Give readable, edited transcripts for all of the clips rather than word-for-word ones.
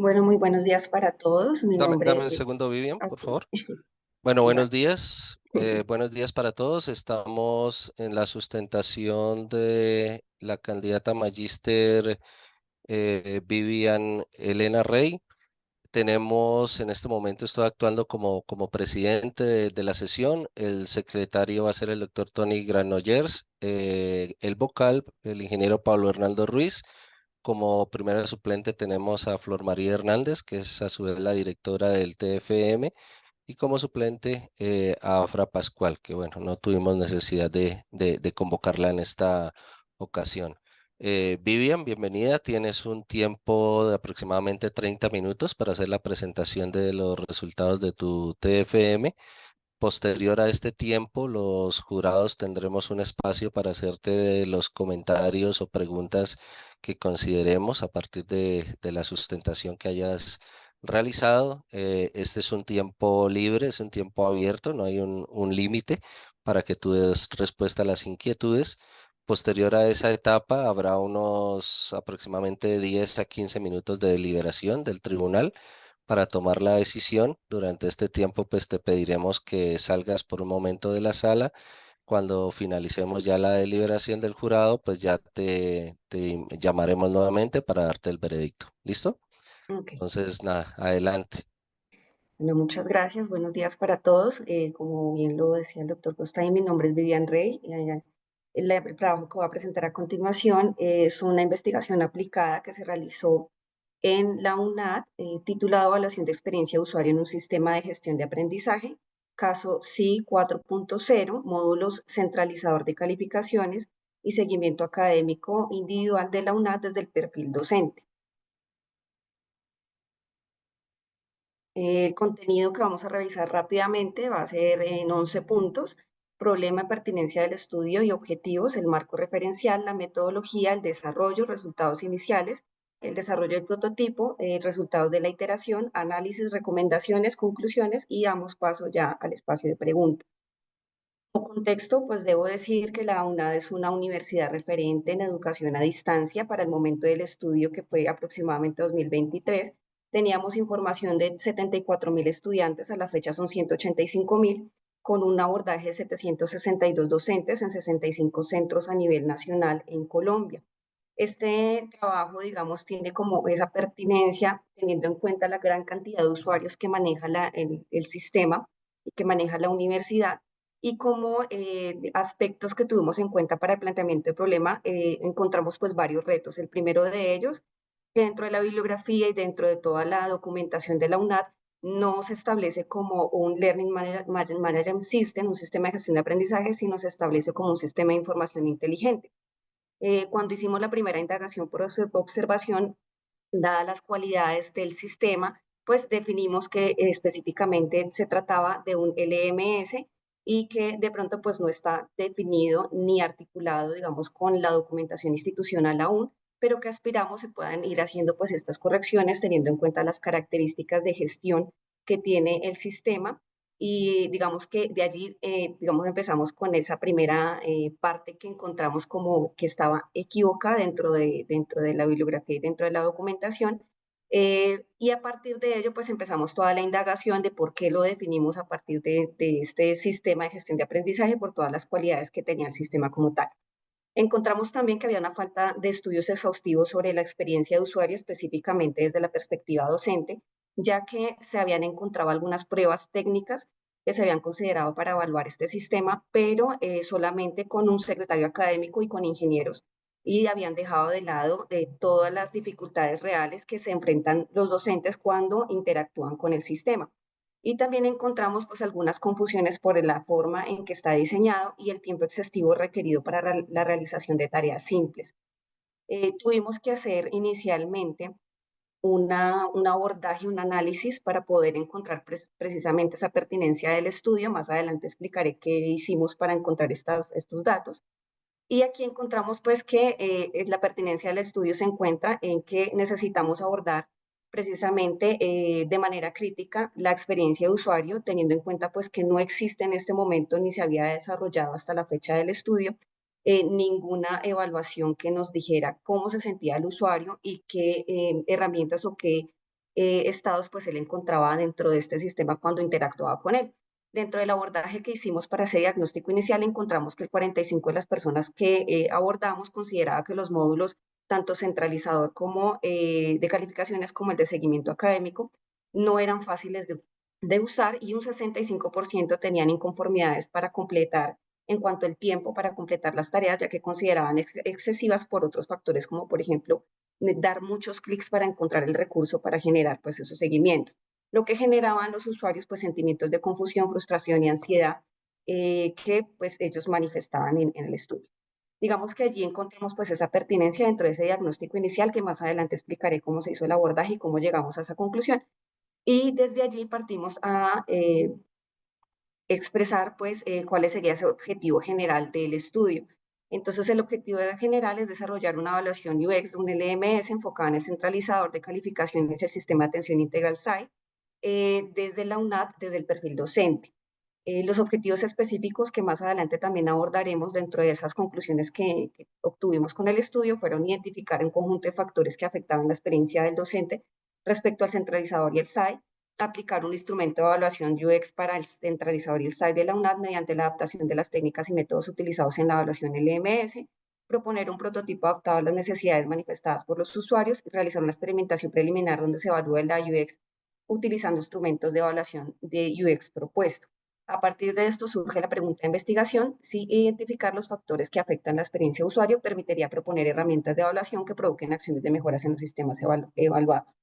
Bueno, muy buenos días para todos. Mi Dame nombre un es... segundo, Vivian, por Ok, favor. Bueno, buenos vale. días. Buenos días para todos. Estamos en la sustentación de la candidata magíster Vivian Elena Rey. Tenemos en este momento, estoy actuando como presidente de la sesión. El secretario va a ser el doctor Tony Granollers, el vocal, el ingeniero Pablo Hernaldo Ruiz. Como primera suplente tenemos a Flor María Hernández, que es a su vez la directora del TFM, y como suplente a Afra Pascual, que bueno, no tuvimos necesidad de convocarla en esta ocasión. Vivian, bienvenida. Tienes un tiempo de aproximadamente 30 minutos para hacer la presentación de los resultados de tu TFM. Posterior a este tiempo, los jurados tendremos un espacio para hacerte los comentarios o preguntas que consideremos a partir de la sustentación que hayas realizado. Este es un tiempo libre, es un tiempo abierto, no hay un límite para que tú des respuesta a las inquietudes. Posterior a esa etapa, habrá unos aproximadamente 10 a 15 minutos de deliberación del tribunal para tomar la decisión. Durante este tiempo, pues te pediremos que salgas por un momento de la sala. Cuando finalicemos ya la deliberación del jurado, pues ya te llamaremos nuevamente para darte el veredicto. ¿Listo? Ok. Entonces, nada, adelante. Bueno, muchas gracias. Buenos días para todos. Como bien lo decía el doctor Costay, mi nombre es Vivian Rey. El trabajo que voy a presentar a continuación es una investigación aplicada que se realizó en la UNAD, titulado Evaluación de experiencia de usuario en un sistema de gestión de aprendizaje, caso CI 4.0, módulos centralizador de calificaciones y seguimiento académico individual de la UNAD desde el perfil docente. El contenido que vamos a revisar rápidamente va a ser en 11 puntos: problema de pertinencia del estudio y objetivos, el marco referencial, la metodología, el desarrollo, resultados iniciales, el desarrollo del prototipo, resultados de la iteración, análisis, recomendaciones, conclusiones, y damos paso ya al espacio de preguntas. Como contexto, pues debo decir que la UNAD es una universidad referente en educación a distancia. Para el momento del estudio, que fue aproximadamente 2023, teníamos información de 74.000 estudiantes, a la fecha son 185.000, con un abordaje de 762 docentes en 65 centros a nivel nacional en Colombia. Este trabajo, digamos, tiene como esa pertinencia, teniendo en cuenta la gran cantidad de usuarios que maneja el sistema y que maneja la universidad, y como aspectos que tuvimos en cuenta para el planteamiento del problema, encontramos pues varios retos. El primero de ellos, dentro de la bibliografía y dentro de toda la documentación de la UNAD, no se establece como un Management System, un sistema de gestión de aprendizaje, sino se establece como un sistema de información inteligente. Cuando hicimos la primera indagación por observación, dadas las cualidades del sistema, pues definimos que específicamente se trataba de un LMS y que de pronto pues no está definido ni articulado, digamos, con la documentación institucional aún, pero que aspiramos se puedan ir haciendo pues estas correcciones teniendo en cuenta las características de gestión que tiene el sistema. Y digamos que de allí, digamos, empezamos con esa primera parte que encontramos como que estaba equívoca dentro de la bibliografía y dentro de la documentación. Y a partir de ello, pues empezamos toda la indagación de por qué lo definimos a partir de este sistema de gestión de aprendizaje, por todas las cualidades que tenía el sistema como tal. Encontramos también que había una falta de estudios exhaustivos sobre la experiencia de usuario, específicamente desde la perspectiva docente, ya que se habían encontrado algunas pruebas técnicas que se habían considerado para evaluar este sistema, pero solamente con un secretario académico y con ingenieros, y habían dejado de lado todas las dificultades reales que se enfrentan los docentes cuando interactúan con el sistema. Y también encontramos pues algunas confusiones por la forma en que está diseñado y el tiempo excesivo requerido para la realización de tareas simples. Tuvimos que hacer inicialmente un abordaje, un análisis para poder encontrar precisamente esa pertinencia del estudio. Más adelante explicaré qué hicimos para encontrar estos datos. Y aquí encontramos pues que la pertinencia del estudio se encuentra en que necesitamos abordar precisamente de manera crítica la experiencia de usuario, teniendo en cuenta pues que no existe en este momento ni se había desarrollado hasta la fecha del estudio ninguna evaluación que nos dijera cómo se sentía el usuario y qué herramientas o qué estados pues él encontraba dentro de este sistema cuando interactuaba con él. Dentro del abordaje que hicimos para ese diagnóstico inicial, encontramos que el 45% de las personas que abordamos consideraba que los módulos, tanto centralizador como de calificaciones como el de seguimiento académico, no eran fáciles de usar, y un 65% tenían inconformidades para completar en cuanto al tiempo para completar las tareas, ya que consideraban excesivas por otros factores, como por ejemplo dar muchos clics para encontrar el recurso para generar pues esos seguimientos, lo que generaban los usuarios pues sentimientos de confusión, frustración y ansiedad que pues ellos manifestaban en el estudio. Digamos que allí encontramos pues esa pertinencia dentro de ese diagnóstico inicial, que más adelante explicaré cómo se hizo el abordaje y cómo llegamos a esa conclusión. Y desde allí partimos a expresar pues cuál sería ese objetivo general del estudio. Entonces el objetivo general es desarrollar una evaluación UX, un LMS enfocada en el centralizador de calificaciones y el sistema de atención integral SAI, desde la UNAD, desde el perfil docente. Los objetivos específicos que más adelante también abordaremos dentro de esas conclusiones que obtuvimos con el estudio fueron identificar un conjunto de factores que afectaban la experiencia del docente respecto al centralizador y el SAI, aplicar un instrumento de evaluación UX para el centralizador y el SAI de la UNAD mediante la adaptación de las técnicas y métodos utilizados en la evaluación LMS, proponer un prototipo adaptado a las necesidades manifestadas por los usuarios y realizar una experimentación preliminar donde se evalúe la UX utilizando instrumentos de evaluación de UX propuesto. A partir de esto surge la pregunta de investigación: si identificar los factores que afectan la experiencia de usuario permitiría proponer herramientas de evaluación que provoquen acciones de mejoras en los sistemas evaluados.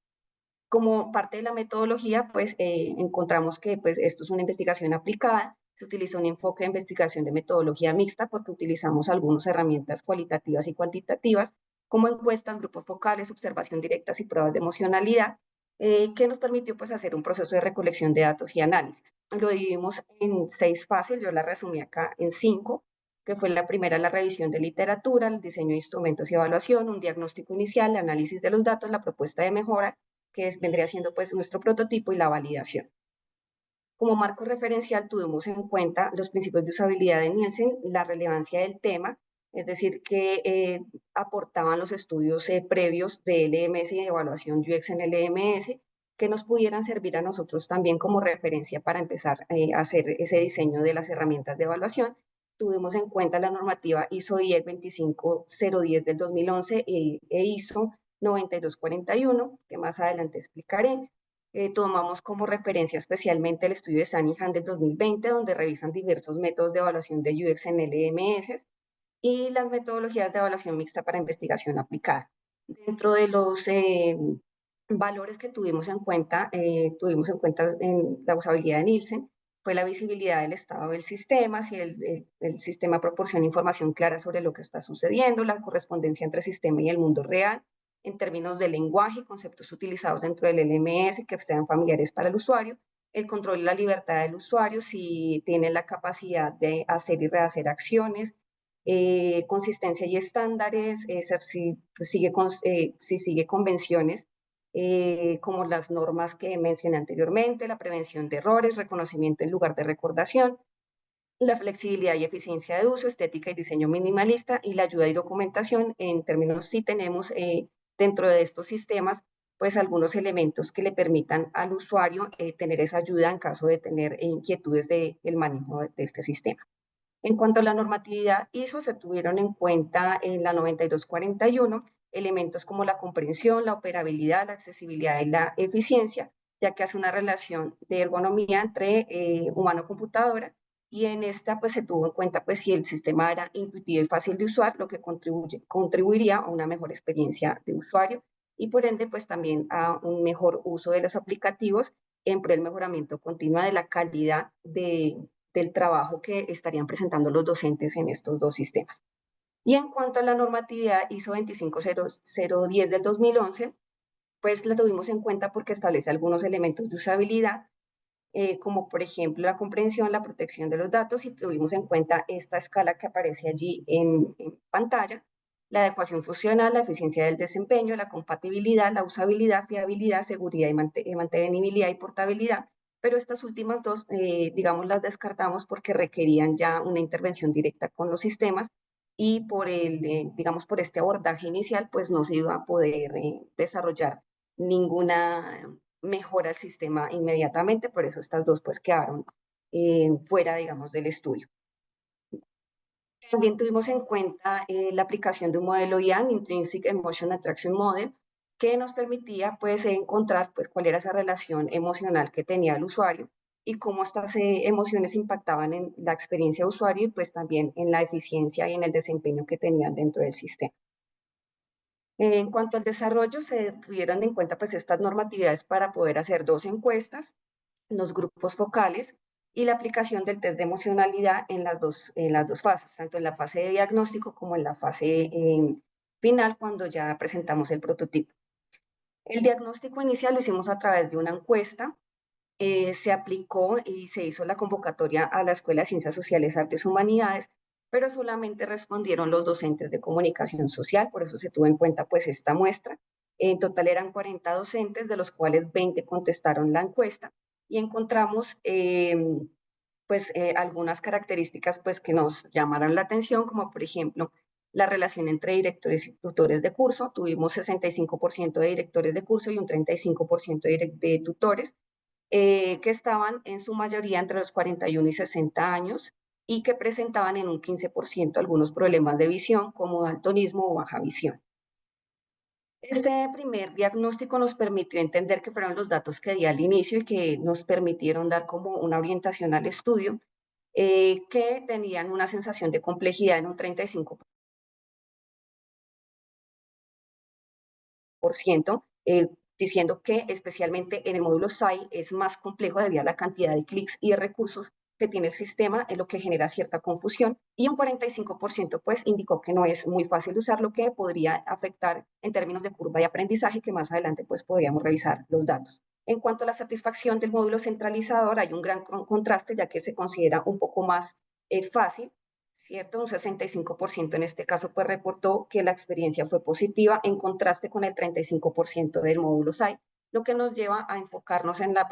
Como parte de la metodología, pues encontramos que pues, esto es una investigación aplicada. Se utiliza un enfoque de investigación de metodología mixta porque utilizamos algunas herramientas cualitativas y cuantitativas, como encuestas, grupos focales, observación directas y pruebas de emocionalidad, que nos permitió pues, hacer un proceso de recolección de datos y análisis. Lo dividimos en 6 fases, yo la resumí acá en 5, que fue la primera, la revisión de literatura, el diseño de instrumentos y evaluación, un diagnóstico inicial, el análisis de los datos, la propuesta de mejora, que vendría siendo pues nuestro prototipo, y la validación. Como marco referencial tuvimos en cuenta los principios de usabilidad de Nielsen, la relevancia del tema, es decir, que aportaban los estudios previos de LMS y de evaluación UX en LMS, que nos pudieran servir a nosotros también como referencia para empezar a hacer ese diseño de las herramientas de evaluación. Tuvimos en cuenta la normativa ISO 25010 del 2011 e ISO 9241, que más adelante explicaré. Tomamos como referencia especialmente el estudio de Sanihan del 2020, donde revisan diversos métodos de evaluación de UX en LMS y las metodologías de evaluación mixta para investigación aplicada. Dentro de los valores que tuvimos en cuenta en la usabilidad de Nielsen, fue la visibilidad del estado del sistema, si el sistema proporciona información clara sobre lo que está sucediendo, la correspondencia entre el sistema y el mundo real, en términos de lenguaje y conceptos utilizados dentro del LMS que sean familiares para el usuario, el control y la libertad del usuario, si tiene la capacidad de hacer y rehacer acciones, consistencia y estándares, si sigue convenciones como las normas que mencioné anteriormente, la prevención de errores, reconocimiento en lugar de recordación, la flexibilidad y eficiencia de uso, estética y diseño minimalista, y la ayuda y documentación. En términos, si tenemos dentro de estos sistemas, pues algunos elementos que le permitan al usuario tener esa ayuda en caso de tener inquietudes del manejo de este sistema. En cuanto a la normatividad ISO, se tuvieron en cuenta en la 9241 elementos como la comprensión, la operabilidad, la accesibilidad y la eficiencia, ya que hace una relación de ergonomía entre humano-computadora, y en esta pues se tuvo en cuenta pues si el sistema era intuitivo y fácil de usar, lo que contribuiría a una mejor experiencia de usuario y por ende pues también a un mejor uso de los aplicativos en pro del mejoramiento continuo de la calidad del trabajo que estarían presentando los docentes en estos dos sistemas. Y en cuanto a la normatividad ISO 25010 del 2011, pues la tuvimos en cuenta porque establece algunos elementos de usabilidad, como por ejemplo la comprensión, la protección de los datos, y tuvimos en cuenta esta escala que aparece allí en pantalla: la adecuación funcional, la eficiencia del desempeño, la compatibilidad, la usabilidad, fiabilidad, seguridad y mantenibilidad y portabilidad. Pero estas últimas dos, digamos, las descartamos porque requerían ya una intervención directa con los sistemas, y digamos, por este abordaje inicial, pues no se iba a poder desarrollar ninguna mejora el sistema inmediatamente, por eso estas dos pues quedaron fuera, digamos, del estudio. También tuvimos en cuenta la aplicación de un modelo IAM, Intrinsic Emotion Attraction Model, que nos permitía pues encontrar pues cuál era esa relación emocional que tenía el usuario y cómo estas emociones impactaban en la experiencia de usuario y pues también en la eficiencia y en el desempeño que tenían dentro del sistema. En cuanto al desarrollo, se tuvieron en cuenta pues estas normatividades para poder hacer dos encuestas, los grupos focales y la aplicación del test de emocionalidad en las dos fases, tanto en la fase de diagnóstico como en la fase final, cuando ya presentamos el prototipo. El diagnóstico inicial lo hicimos a través de una encuesta, se aplicó y se hizo la convocatoria a la Escuela de Ciencias Sociales, Artes y Humanidades, pero solamente respondieron los docentes de comunicación social, por eso se tuvo en cuenta pues esta muestra. En total eran 40 docentes, de los cuales 20 contestaron la encuesta y encontramos algunas características pues que nos llamaron la atención, como por ejemplo la relación entre directores y tutores de curso. Tuvimos 65% de directores de curso y un 35% de tutores que estaban en su mayoría entre los 41 y 60 años y que presentaban en un 15% algunos problemas de visión como daltonismo o baja visión. Este primer diagnóstico nos permitió entender que fueron los datos que di al inicio y que nos permitieron dar como una orientación al estudio, que tenían una sensación de complejidad en un 35%, diciendo que especialmente en el módulo SAI es más complejo debido a la cantidad de clics y de recursos que tiene el sistema, en lo que genera cierta confusión, y un 45% pues indicó que no es muy fácil de usar, lo que podría afectar en términos de curva de aprendizaje, que más adelante pues podríamos revisar los datos. En cuanto a la satisfacción del módulo centralizador, hay un gran contraste, ya que se considera un poco más fácil, ¿cierto? Un 65% en este caso pues reportó que la experiencia fue positiva en contraste con el 35% del módulo SAI, lo que nos lleva a enfocarnos en la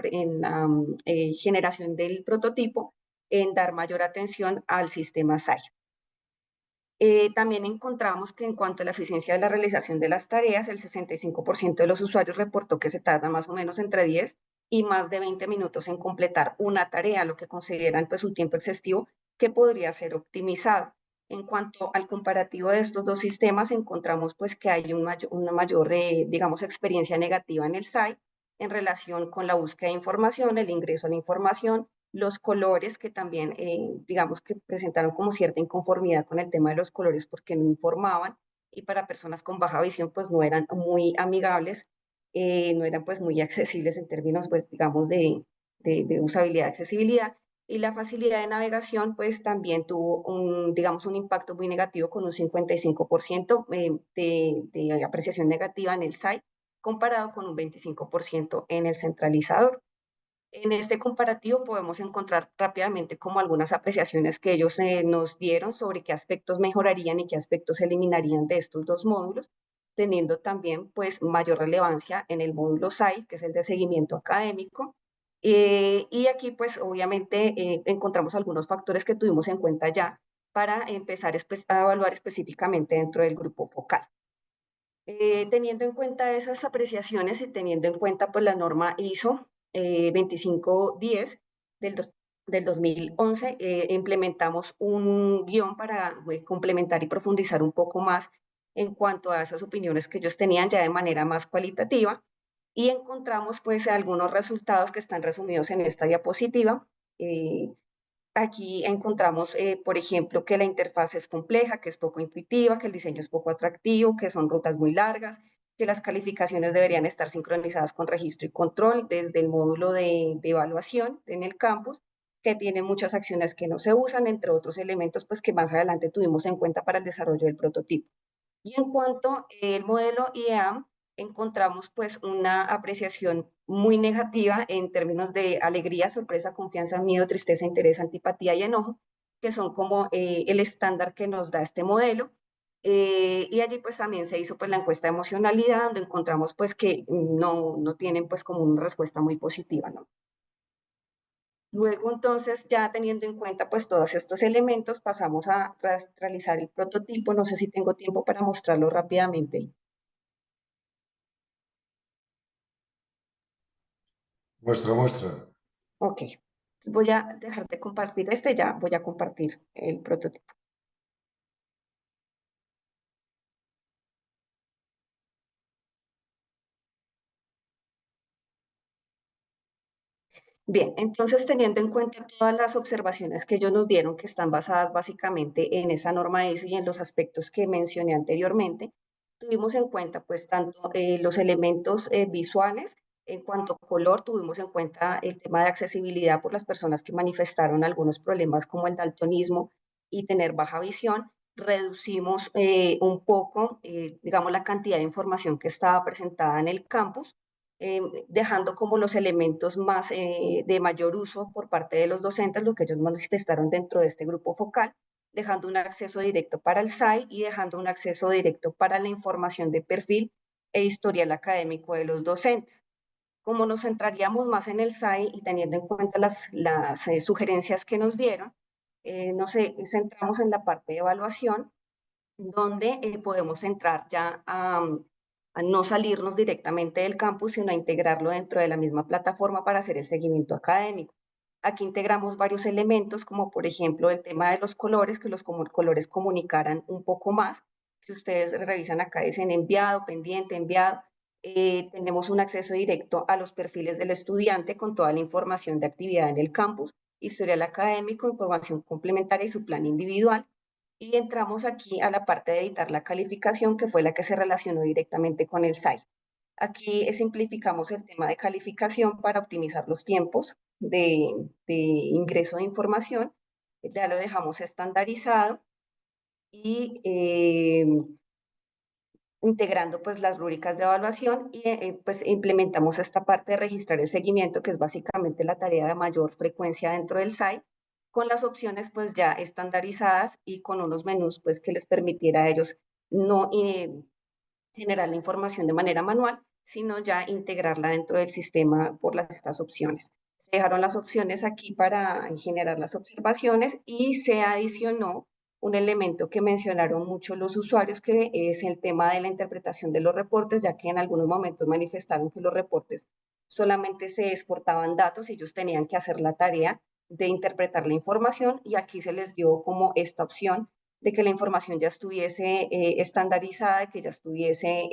generación del prototipo, en dar mayor atención al sistema SAI. También encontramos que en cuanto a la eficiencia de la realización de las tareas, el 65% de los usuarios reportó que se tarda más o menos entre 10 y más de 20 minutos en completar una tarea, lo que consideran pues un tiempo excesivo que podría ser optimizado. En cuanto al comparativo de estos dos sistemas, encontramos pues que hay una mayor, digamos, experiencia negativa en el SAI en relación con la búsqueda de información, el ingreso a la información, los colores que también, digamos que presentaron como cierta inconformidad con el tema de los colores porque no informaban y para personas con baja visión pues no eran muy amigables, no eran pues muy accesibles en términos pues digamos de usabilidad, accesibilidad, y la facilidad de navegación pues también tuvo digamos un impacto muy negativo con un 55% de apreciación negativa en el site comparado con un 25% en el centralizador. En este comparativo podemos encontrar rápidamente como algunas apreciaciones que ellos nos dieron sobre qué aspectos mejorarían y qué aspectos se eliminarían de estos dos módulos, teniendo también pues mayor relevancia en el módulo SAI, que es el de seguimiento académico. Y aquí pues obviamente encontramos algunos factores que tuvimos en cuenta ya para empezar a evaluar específicamente dentro del grupo focal. Teniendo en cuenta esas apreciaciones y teniendo en cuenta pues la norma ISO 2510 del 2011, implementamos un guión para complementar y profundizar un poco más en cuanto a esas opiniones que ellos tenían ya de manera más cualitativa y encontramos pues algunos resultados que están resumidos en esta diapositiva. Eh, Aquí encontramos, por ejemplo, que la interfaz es compleja, que es poco intuitiva, que el diseño es poco atractivo, que son rutas muy largas, que las calificaciones deberían estar sincronizadas con registro y control desde el módulo de evaluación en el campus, que tiene muchas acciones que no se usan, entre otros elementos pues, que más adelante tuvimos en cuenta para el desarrollo del prototipo. Y en cuanto al modelo IEAM, encontramos pues una apreciación muy negativa en términos de alegría, sorpresa, confianza, miedo, tristeza, interés, antipatía y enojo, que son como el estándar que nos da este modelo. Y allí pues también se hizo pues la encuesta de emocionalidad, donde encontramos pues que no tienen pues como una respuesta muy positiva, ¿no? Luego, entonces, ya teniendo en cuenta pues todos estos elementos, pasamos a realizar el prototipo. No sé si tengo tiempo para mostrarlo rápidamente. Muestra. Ok, voy a dejar de compartir ya voy a compartir el prototipo. Bien, entonces teniendo en cuenta todas las observaciones que ellos nos dieron, que están basadas básicamente en esa norma ISO y en los aspectos que mencioné anteriormente, tuvimos en cuenta pues tanto los elementos visuales, en cuanto a color, tuvimos en cuenta el tema de accesibilidad por las personas que manifestaron algunos problemas como el daltonismo y tener baja visión. Reducimos un poco, digamos, la cantidad de información que estaba presentada en el campus, dejando como los elementos más de mayor uso por parte de los docentes, lo que ellos manifestaron dentro de este grupo focal, dejando un acceso directo para el SAI y dejando un acceso directo para la información de perfil e historial académico de los docentes. Como nos centraríamos más en el SAI y teniendo en cuenta las sugerencias que nos dieron, nos centramos en la parte de evaluación, donde podemos entrar ya a no salirnos directamente del campus, sino a integrarlo dentro de la misma plataforma para hacer el seguimiento académico. Aquí integramos varios elementos, como por ejemplo el tema de los colores, que los colores comunicaran un poco más. Si ustedes revisan acá, dicen enviado, pendiente, enviado. Tenemos un acceso directo a los perfiles del estudiante con toda la información de actividad en el campus, historial académico, información complementaria y su plan individual. Y entramos aquí a la parte de editar la calificación, que fue la que se relacionó directamente con el SAI. Aquí simplificamos el tema de calificación para optimizar los tiempos de ingreso de información. Ya lo dejamos estandarizado y integrando pues las rúbricas de evaluación y pues implementamos esta parte de registrar el seguimiento, que es básicamente la tarea de mayor frecuencia dentro del site, con las opciones pues ya estandarizadas y con unos menús pues que les permitiera a ellos no generar la información de manera manual, sino ya integrarla dentro del sistema por estas opciones. Se dejaron las opciones aquí para generar las observaciones y se adicionó un elemento que mencionaron mucho los usuarios, que es el tema de la interpretación de los reportes, ya que en algunos momentos manifestaron que los reportes solamente se exportaban datos y ellos tenían que hacer la tarea de interpretar la información, y aquí se les dio como esta opción de que la información ya estuviese estandarizada, que ya estuviese,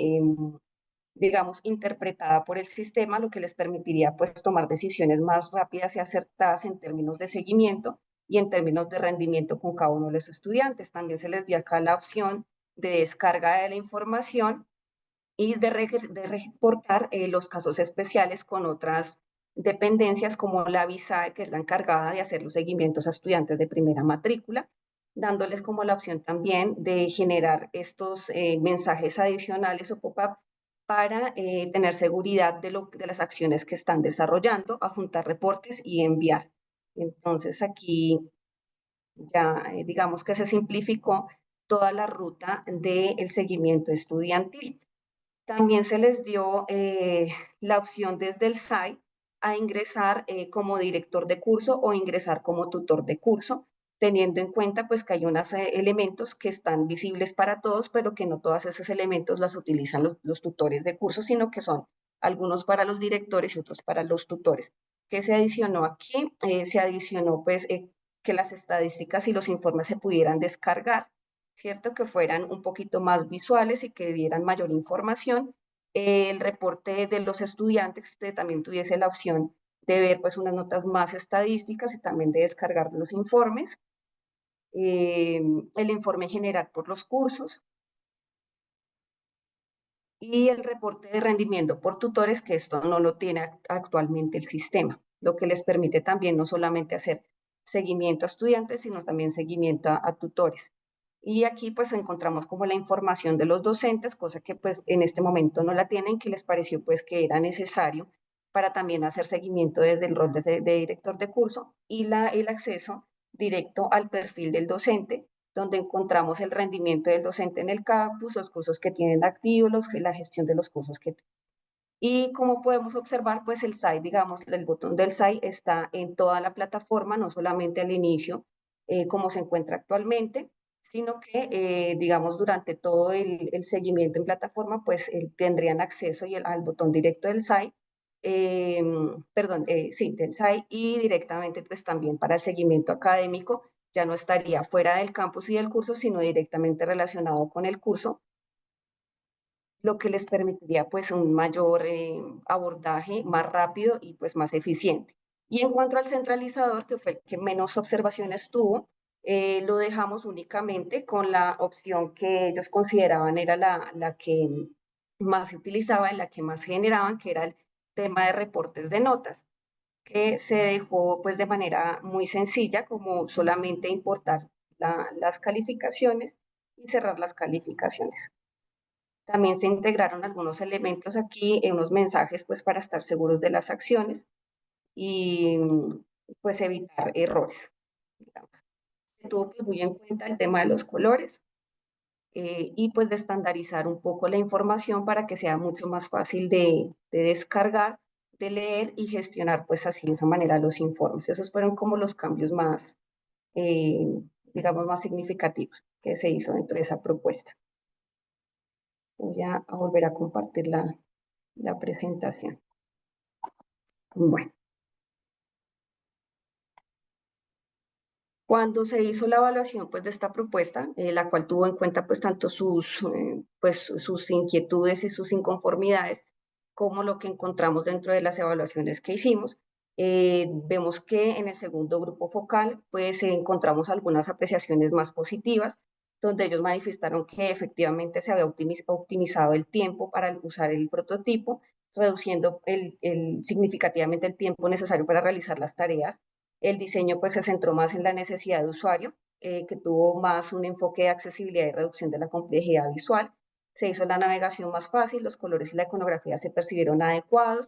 digamos, interpretada por el sistema, lo que les permitiría pues tomar decisiones más rápidas y acertadas en términos de seguimiento y en términos de rendimiento con cada uno de los estudiantes. También se les dio acá la opción de descarga de la información y de reportar los casos especiales con otras dependencias como la VISAE, que es la encargada de hacer los seguimientos a estudiantes de primera matrícula, dándoles como la opción también de generar estos mensajes adicionales o pop-up para tener seguridad de las acciones que están desarrollando, adjuntar reportes y enviar. Entonces aquí ya digamos que se simplificó toda la ruta del seguimiento estudiantil. También se les dio la opción desde el SAI a ingresar como director de curso o ingresar como tutor de curso, teniendo en cuenta pues que hay unos elementos que están visibles para todos, pero que no todos esos elementos los utilizan los tutores de curso, sino que son algunos para los directores y otros para los tutores. ¿Qué se adicionó aquí? Se adicionó pues que las estadísticas y los informes se pudieran descargar, ¿cierto? Que fueran un poquito más visuales y que dieran mayor información. El reporte de los estudiantes también tuviese la opción de ver pues unas notas más estadísticas y también de descargar los informes. El informe general por los cursos y el reporte de rendimiento por tutores, que esto no lo tiene actualmente el sistema, lo que les permite también no solamente hacer seguimiento a estudiantes, sino también seguimiento a tutores. Y aquí pues encontramos como la información de los docentes, cosa que pues en este momento no la tienen, que les pareció pues que era necesario para también hacer seguimiento desde el rol de director de curso, y el acceso directo al perfil del docente, donde encontramos el rendimiento del docente en el campus, los cursos que tienen activos, la gestión de los cursos que. Y como podemos observar, pues el site, digamos, el botón del site está en toda la plataforma, no solamente al inicio, como se encuentra actualmente, sino que, digamos, durante todo el seguimiento en plataforma, pues tendrían acceso al botón directo del site, sí, del SAI, y directamente pues también para el seguimiento académico, ya no estaría fuera del campus y del curso, sino directamente relacionado con el curso, lo que les permitiría pues un mayor abordaje más rápido y pues más eficiente. Y en cuanto al centralizador, que fue el que menos observaciones tuvo, lo dejamos únicamente con la opción que ellos consideraban era la que más se utilizaba, en la que más generaban, que era el tema de reportes de notas, que se dejó pues de manera muy sencilla, como solamente importar las calificaciones y cerrar las calificaciones. También se integraron algunos elementos aquí, unos mensajes pues para estar seguros de las acciones y pues evitar errores. Digamos. Se tuvo pues, muy en cuenta el tema de los colores y pues de estandarizar un poco la información para que sea mucho más fácil de descargar, de leer y gestionar pues así de esa manera los informes. Esos fueron como los cambios más, eh, digamos, más significativos que se hizo dentro de esa propuesta. Voy a volver a compartir la presentación. Bueno, cuando se hizo la evaluación pues, de esta propuesta, la cual tuvo en cuenta pues, tanto sus inquietudes y sus inconformidades, como lo que encontramos dentro de las evaluaciones que hicimos, vemos que en el segundo grupo focal pues, encontramos algunas apreciaciones más positivas, donde ellos manifestaron que efectivamente se había optimizado el tiempo para usar el prototipo, reduciendo significativamente el tiempo necesario para realizar las tareas. El diseño pues se centró más en la necesidad de usuario, que tuvo más un enfoque de accesibilidad y reducción de la complejidad visual. Se hizo la navegación más fácil, los colores y la iconografía se percibieron adecuados,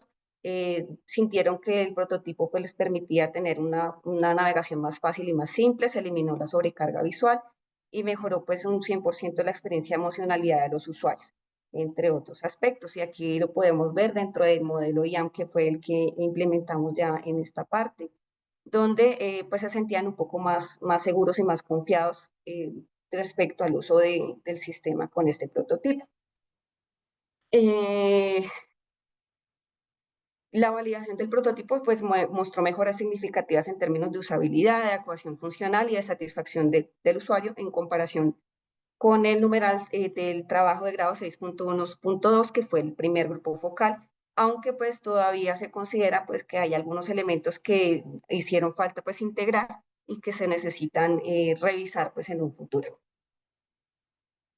sintieron que el prototipo pues, les permitía tener una navegación más fácil y más simple, se eliminó la sobrecarga visual y mejoró pues un 100% la experiencia de emocionalidad de los usuarios, entre otros aspectos. Y aquí lo podemos ver dentro del modelo IAM, que fue el que implementamos ya en esta parte, donde pues se sentían un poco más seguros y más confiados respecto al uso del sistema con este prototipo. La validación del prototipo pues, mostró mejoras significativas en términos de usabilidad, de adecuación funcional y de satisfacción del usuario en comparación con el numeral del trabajo de grado 6.1.2, que fue el primer grupo focal, aunque pues todavía se considera pues que hay algunos elementos que hicieron falta pues integrar y que se necesitan revisar pues en un futuro.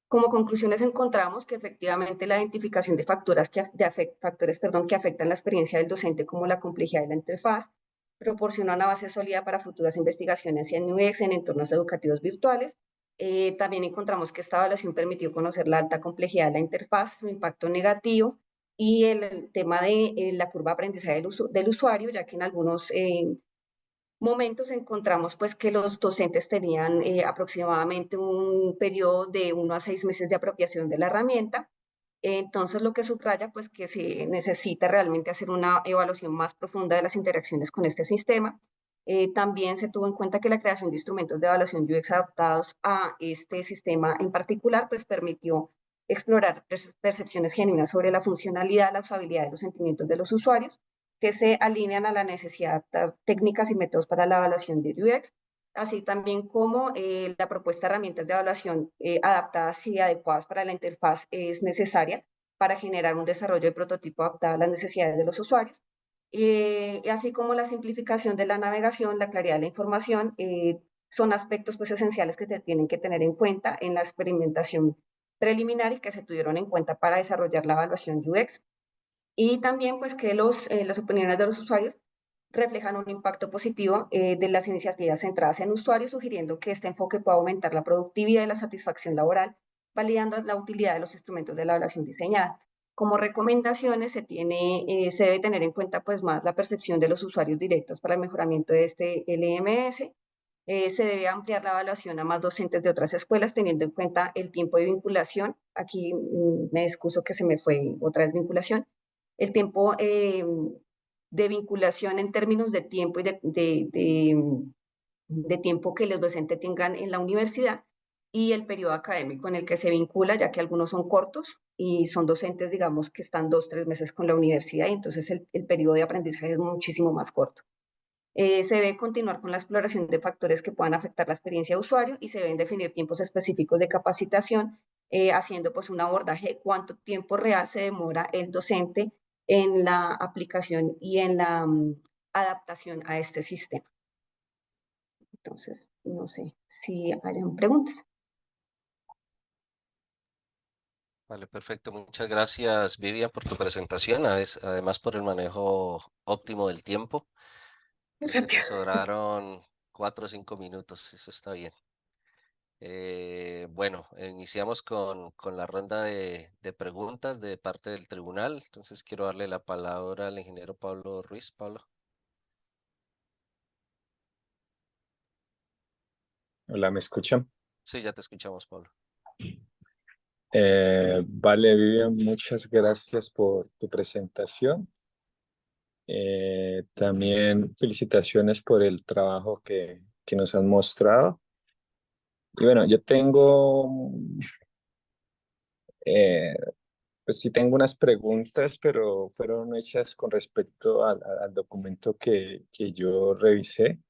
Como conclusiones encontramos que efectivamente la identificación de factores que afectan la experiencia del docente, como la complejidad de la interfaz, proporciona una base sólida para futuras investigaciones en UX en entornos educativos virtuales. También encontramos que esta evaluación permitió conocer la alta complejidad de la interfaz, su impacto negativo y el tema de la curva de aprendizaje del usuario, ya que en algunos momentos encontramos pues que los docentes tenían aproximadamente un periodo de 1 a 6 meses de apropiación de la herramienta. Entonces, lo que subraya pues que se necesita realmente hacer una evaluación más profunda de las interacciones con este sistema. También se tuvo en cuenta que la creación de instrumentos de evaluación UX adaptados a este sistema en particular pues permitió explorar percepciones genuinas sobre la funcionalidad, la usabilidad y los sentimientos de los usuarios, que se alinean a la necesidad de técnicas y métodos para la evaluación de UX, así también como la propuesta de herramientas de evaluación adaptadas y adecuadas para la interfaz es necesaria para generar un desarrollo de prototipo adaptado a las necesidades de los usuarios, así como la simplificación de la navegación, la claridad de la información, son aspectos pues, esenciales que se tienen que tener en cuenta en la experimentación preliminar y que se tuvieron en cuenta para desarrollar la evaluación UX. Y también pues que las opiniones de los usuarios reflejan un impacto positivo de las iniciativas centradas en usuarios, sugiriendo que este enfoque puede aumentar la productividad y la satisfacción laboral, validando la utilidad de los instrumentos de la evaluación diseñada. Como recomendaciones se debe tener en cuenta pues más la percepción de los usuarios directos para el mejoramiento de este LMS. Se debe ampliar la evaluación a más docentes de otras escuelas, teniendo en cuenta el tiempo de vinculación. Aquí me excuso que se me fue otra vez vinculación. El tiempo de vinculación en términos de tiempo y de tiempo que los docentes tengan en la universidad, y el periodo académico en el que se vincula, ya que algunos son cortos y son docentes, digamos, que están 2, 3 meses con la universidad, y entonces el periodo de aprendizaje es muchísimo más corto. Se debe continuar con la exploración de factores que puedan afectar la experiencia de usuario y se deben definir tiempos específicos de capacitación, haciendo pues un abordaje de cuánto tiempo real se demora el docente en la aplicación y en la adaptación a este sistema. Entonces, no sé si hayan preguntas. Vale, perfecto. Muchas gracias, Vivian, por tu presentación, además por el manejo óptimo del tiempo. Creo que te Rápido. sobraron 4 o 5 minutos, eso está bien. Bueno, iniciamos con la ronda de preguntas de parte del tribunal. Entonces quiero darle la palabra al ingeniero Pablo Ruiz. Pablo. Hola, ¿me escuchan? Sí, ya te escuchamos, Pablo. Vale, Vivian, muchas gracias por tu presentación. También felicitaciones por el trabajo que nos han mostrado. Y bueno, yo tengo, eh, pues sí tengo unas preguntas, pero fueron hechas con respecto al documento que yo revisé.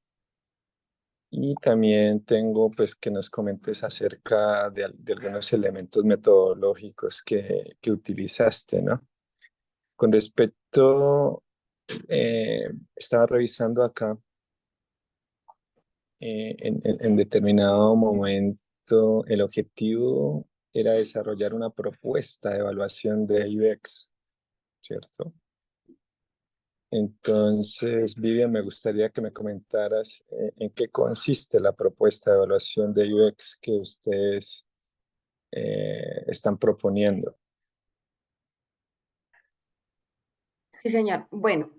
Y también tengo pues que nos comentes acerca de algunos elementos metodológicos que utilizaste, ¿no? Con respecto, estaba revisando acá, en determinado momento el objetivo era desarrollar una propuesta de evaluación de UX, ¿cierto? Entonces, Vivian, me gustaría que me comentaras en qué consiste la propuesta de evaluación de UX que ustedes están proponiendo. Sí, señor. Bueno,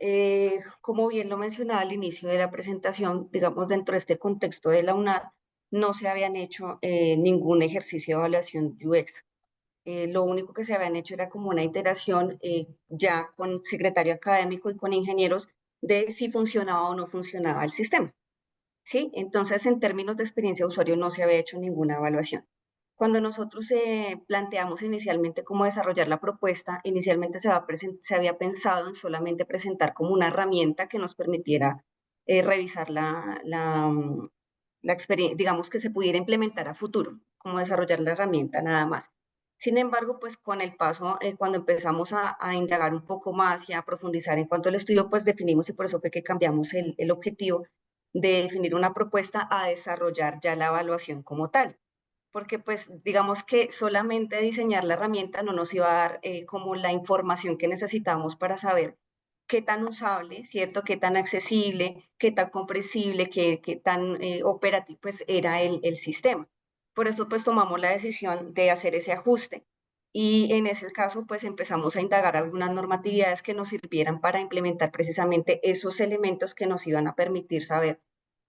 como bien lo mencionaba al inicio de la presentación, digamos, dentro de este contexto de la UNAD, no se habían hecho ningún ejercicio de evaluación UX. Lo único que se habían hecho era como una iteración ya con secretario académico y con ingenieros de si funcionaba o no funcionaba el sistema. ¿Sí? Entonces, en términos de experiencia de usuario, no se había hecho ninguna evaluación. Cuando nosotros planteamos inicialmente cómo desarrollar la propuesta, inicialmente se había pensado en solamente presentar como una herramienta que nos permitiera revisar la experiencia, digamos que se pudiera implementar a futuro, como desarrollar la herramienta nada más. Sin embargo, pues con el paso, cuando empezamos a indagar un poco más y a profundizar en cuanto al estudio, pues definimos, y por eso fue que cambiamos el objetivo de definir una propuesta a desarrollar ya la evaluación como tal, porque pues digamos que solamente diseñar la herramienta no nos iba a dar como la información que necesitamos para saber qué tan usable, ¿cierto? Qué tan accesible, qué tan comprensible, qué tan operativo pues era el sistema. Por eso pues tomamos la decisión de hacer ese ajuste. Y en ese caso, pues empezamos a indagar algunas normatividades que nos sirvieran para implementar precisamente esos elementos que nos iban a permitir saber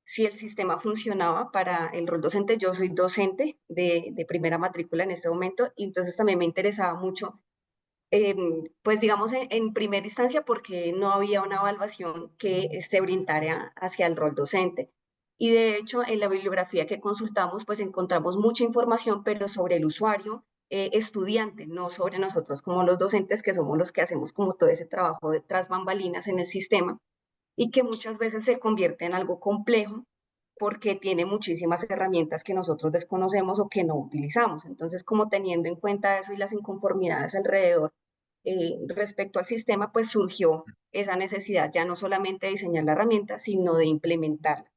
si el sistema funcionaba para el rol docente. Yo soy docente de primera matrícula en este momento, y entonces también me interesaba mucho, pues digamos en primera instancia, porque no había una evaluación que se brindara hacia el rol docente. Y de hecho, en la bibliografía que consultamos, pues encontramos mucha información, pero sobre el usuario estudiante, no sobre nosotros como los docentes, que somos los que hacemos como todo ese trabajo de tras bambalinas en el sistema, y que muchas veces se convierte en algo complejo porque tiene muchísimas herramientas que nosotros desconocemos o que no utilizamos. Entonces, como teniendo en cuenta eso y las inconformidades alrededor respecto al sistema, pues surgió esa necesidad ya no solamente de diseñar la herramienta, sino de implementarla.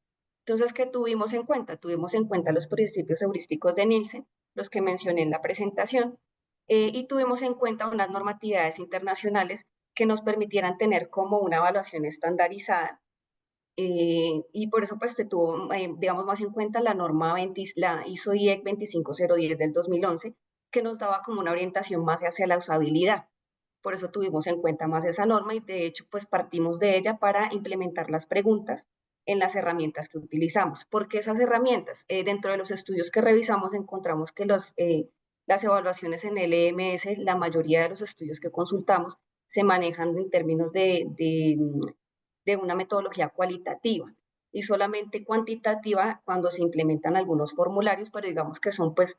Entonces, ¿qué tuvimos en cuenta? Tuvimos en cuenta los principios heurísticos de Nielsen, los que mencioné en la presentación, y tuvimos en cuenta unas normatividades internacionales que nos permitieran tener como una evaluación estandarizada, y por eso pues te tuvo, digamos, más en cuenta la norma 20, la ISO IEC 25010 del 2011, que nos daba como una orientación más hacia la usabilidad. Por eso tuvimos en cuenta más esa norma, y de hecho pues partimos de ella para implementar las preguntas en las herramientas que utilizamos. Porque esas herramientas, dentro de los estudios que revisamos, encontramos que las evaluaciones en LMS, la mayoría de los estudios que consultamos, se manejan en términos de una metodología cualitativa. y solamente cuantitativa cuando se implementan algunos formularios, pero digamos que son pues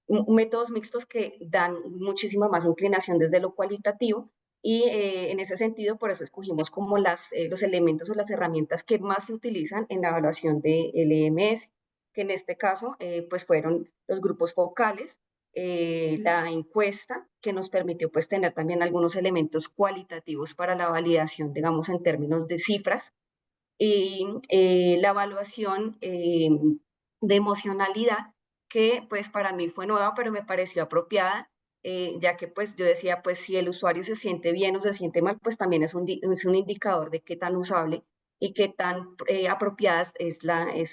métodos mixtos que dan muchísima más inclinación desde lo cualitativo y en ese sentido por eso escogimos como los elementos o las herramientas que más se utilizan en la evaluación del EMS, que en este caso pues fueron los grupos focales, la encuesta, que nos permitió pues tener también algunos elementos cualitativos para la validación, digamos, en términos de cifras, y la evaluación de emocionalidad, que pues para mí fue nueva, pero me pareció apropiada, ya que pues yo decía, pues si el usuario se siente bien o se siente mal, pues también es un indicador de qué tan usable y qué tan apropiadas es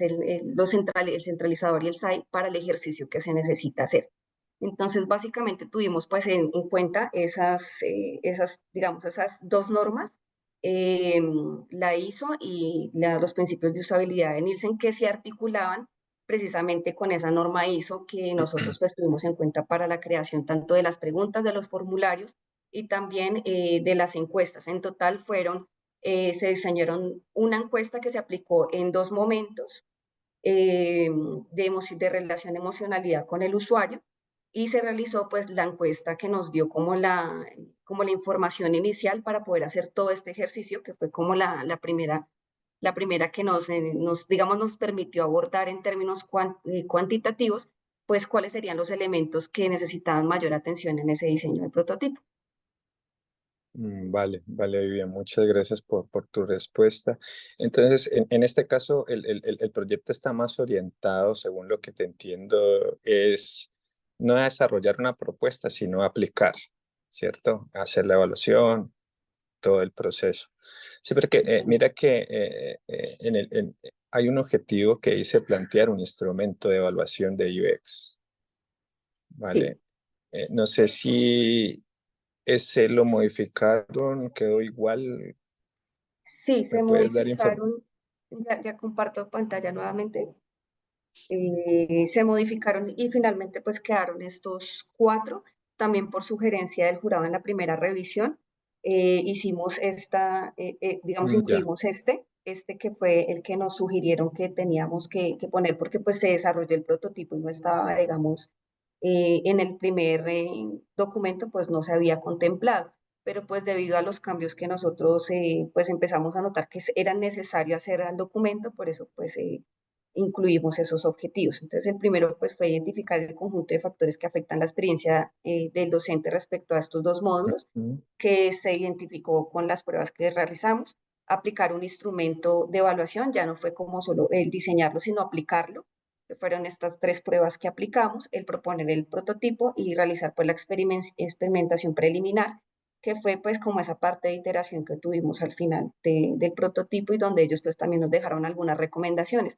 el centralizador y el SAI para el ejercicio que se necesita hacer. Entonces, básicamente tuvimos pues en cuenta digamos, esas dos normas, eh, la ISO y los principios de usabilidad de Nielsen, que se articulaban precisamente con esa norma ISO que nosotros pues tuvimos en cuenta para la creación tanto de las preguntas, de los formularios y también de las encuestas. En total se diseñaron una encuesta que se aplicó en dos momentos, de relación emocionalidad con el usuario, y se realizó pues la encuesta que nos dio como la información inicial para poder hacer todo este ejercicio, que fue como la primera que digamos, nos permitió abordar en términos cuantitativos, pues cuáles serían los elementos que necesitaban mayor atención en ese diseño del prototipo. Vale, vale, Vivian, muchas gracias por tu respuesta. Entonces, en este caso, el proyecto está más orientado, según lo que te entiendo, es no a desarrollar una propuesta, sino a aplicar, ¿cierto? Hacer la evaluación, todo el proceso. Sí, porque mira que hay un objetivo que dice plantear un instrumento de evaluación de UX, Sí, ¿vale? No sé si ese lo modificaron, quedó igual. sí, ¿Me se puedes dar información? modificaron, ya comparto pantalla nuevamente. Se modificaron y finalmente pues quedaron estos cuatro, también por sugerencia del jurado en la primera revisión. Hicimos digamos, Ya. incluimos este que fue el que nos sugirieron que teníamos que poner porque pues se desarrolló el prototipo y no estaba, digamos, en el primer documento pues no se había contemplado, pero pues debido a los cambios que nosotros pues empezamos a notar que eran necesarios hacer al documento, por eso pues incluimos esos objetivos. Entonces, el primero pues, fue identificar el conjunto de factores que afectan la experiencia del docente respecto a estos dos módulos, Ujú. que se identificó con las pruebas que realizamos, aplicar un instrumento de evaluación, ya no fue como solo el diseñarlo, sino aplicarlo, que fueron estas tres pruebas que aplicamos, el proponer el prototipo y realizar pues la experimentación preliminar, que fue pues como esa parte de iteración que tuvimos al final del prototipo y donde ellos pues también nos dejaron algunas recomendaciones.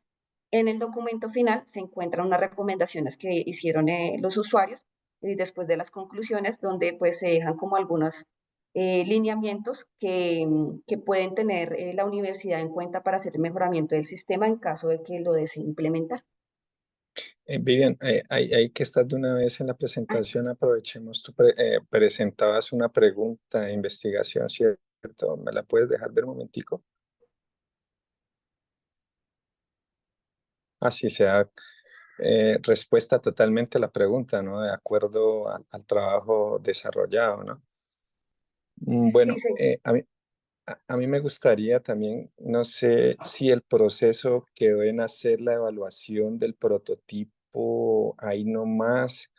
En el documento final se encuentran unas recomendaciones que hicieron los usuarios y después de las conclusiones, donde pues se dejan como algunos lineamientos que pueden tener la universidad en cuenta para hacer el mejoramiento del sistema en caso de que lo desee implementar. Vivian, ahí que estás de una vez en la Ah, presentación, aprovechemos, tú presentabas una pregunta de investigación, ¿cierto? ¿Me la puedes dejar ver un momentico? Así sea, respuesta totalmente a la pregunta, ¿no? De acuerdo al trabajo desarrollado, ¿no? sí, Bueno, sí. a mí me gustaría también, no sé si el proceso quedó en hacer la evaluación del prototipo ahí nomás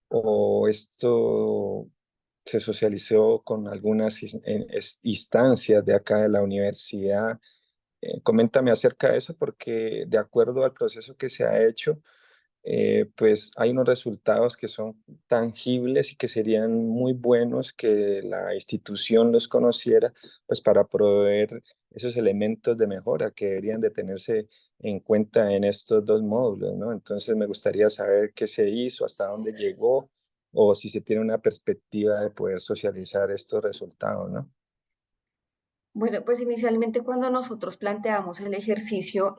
o esto se socializó con algunas instancias de acá de la universidad. Coméntame acerca de eso porque de acuerdo al proceso que se ha hecho, pues hay unos resultados que son tangibles y que serían muy buenos que la institución los conociera, pues para proveer esos elementos de mejora que deberían de tenerse en cuenta en estos dos módulos, ¿no? Entonces me gustaría saber qué se hizo, hasta dónde llegó, o si se tiene una perspectiva de poder socializar estos resultados, ¿no? Bueno, pues inicialmente cuando nosotros planteamos el ejercicio,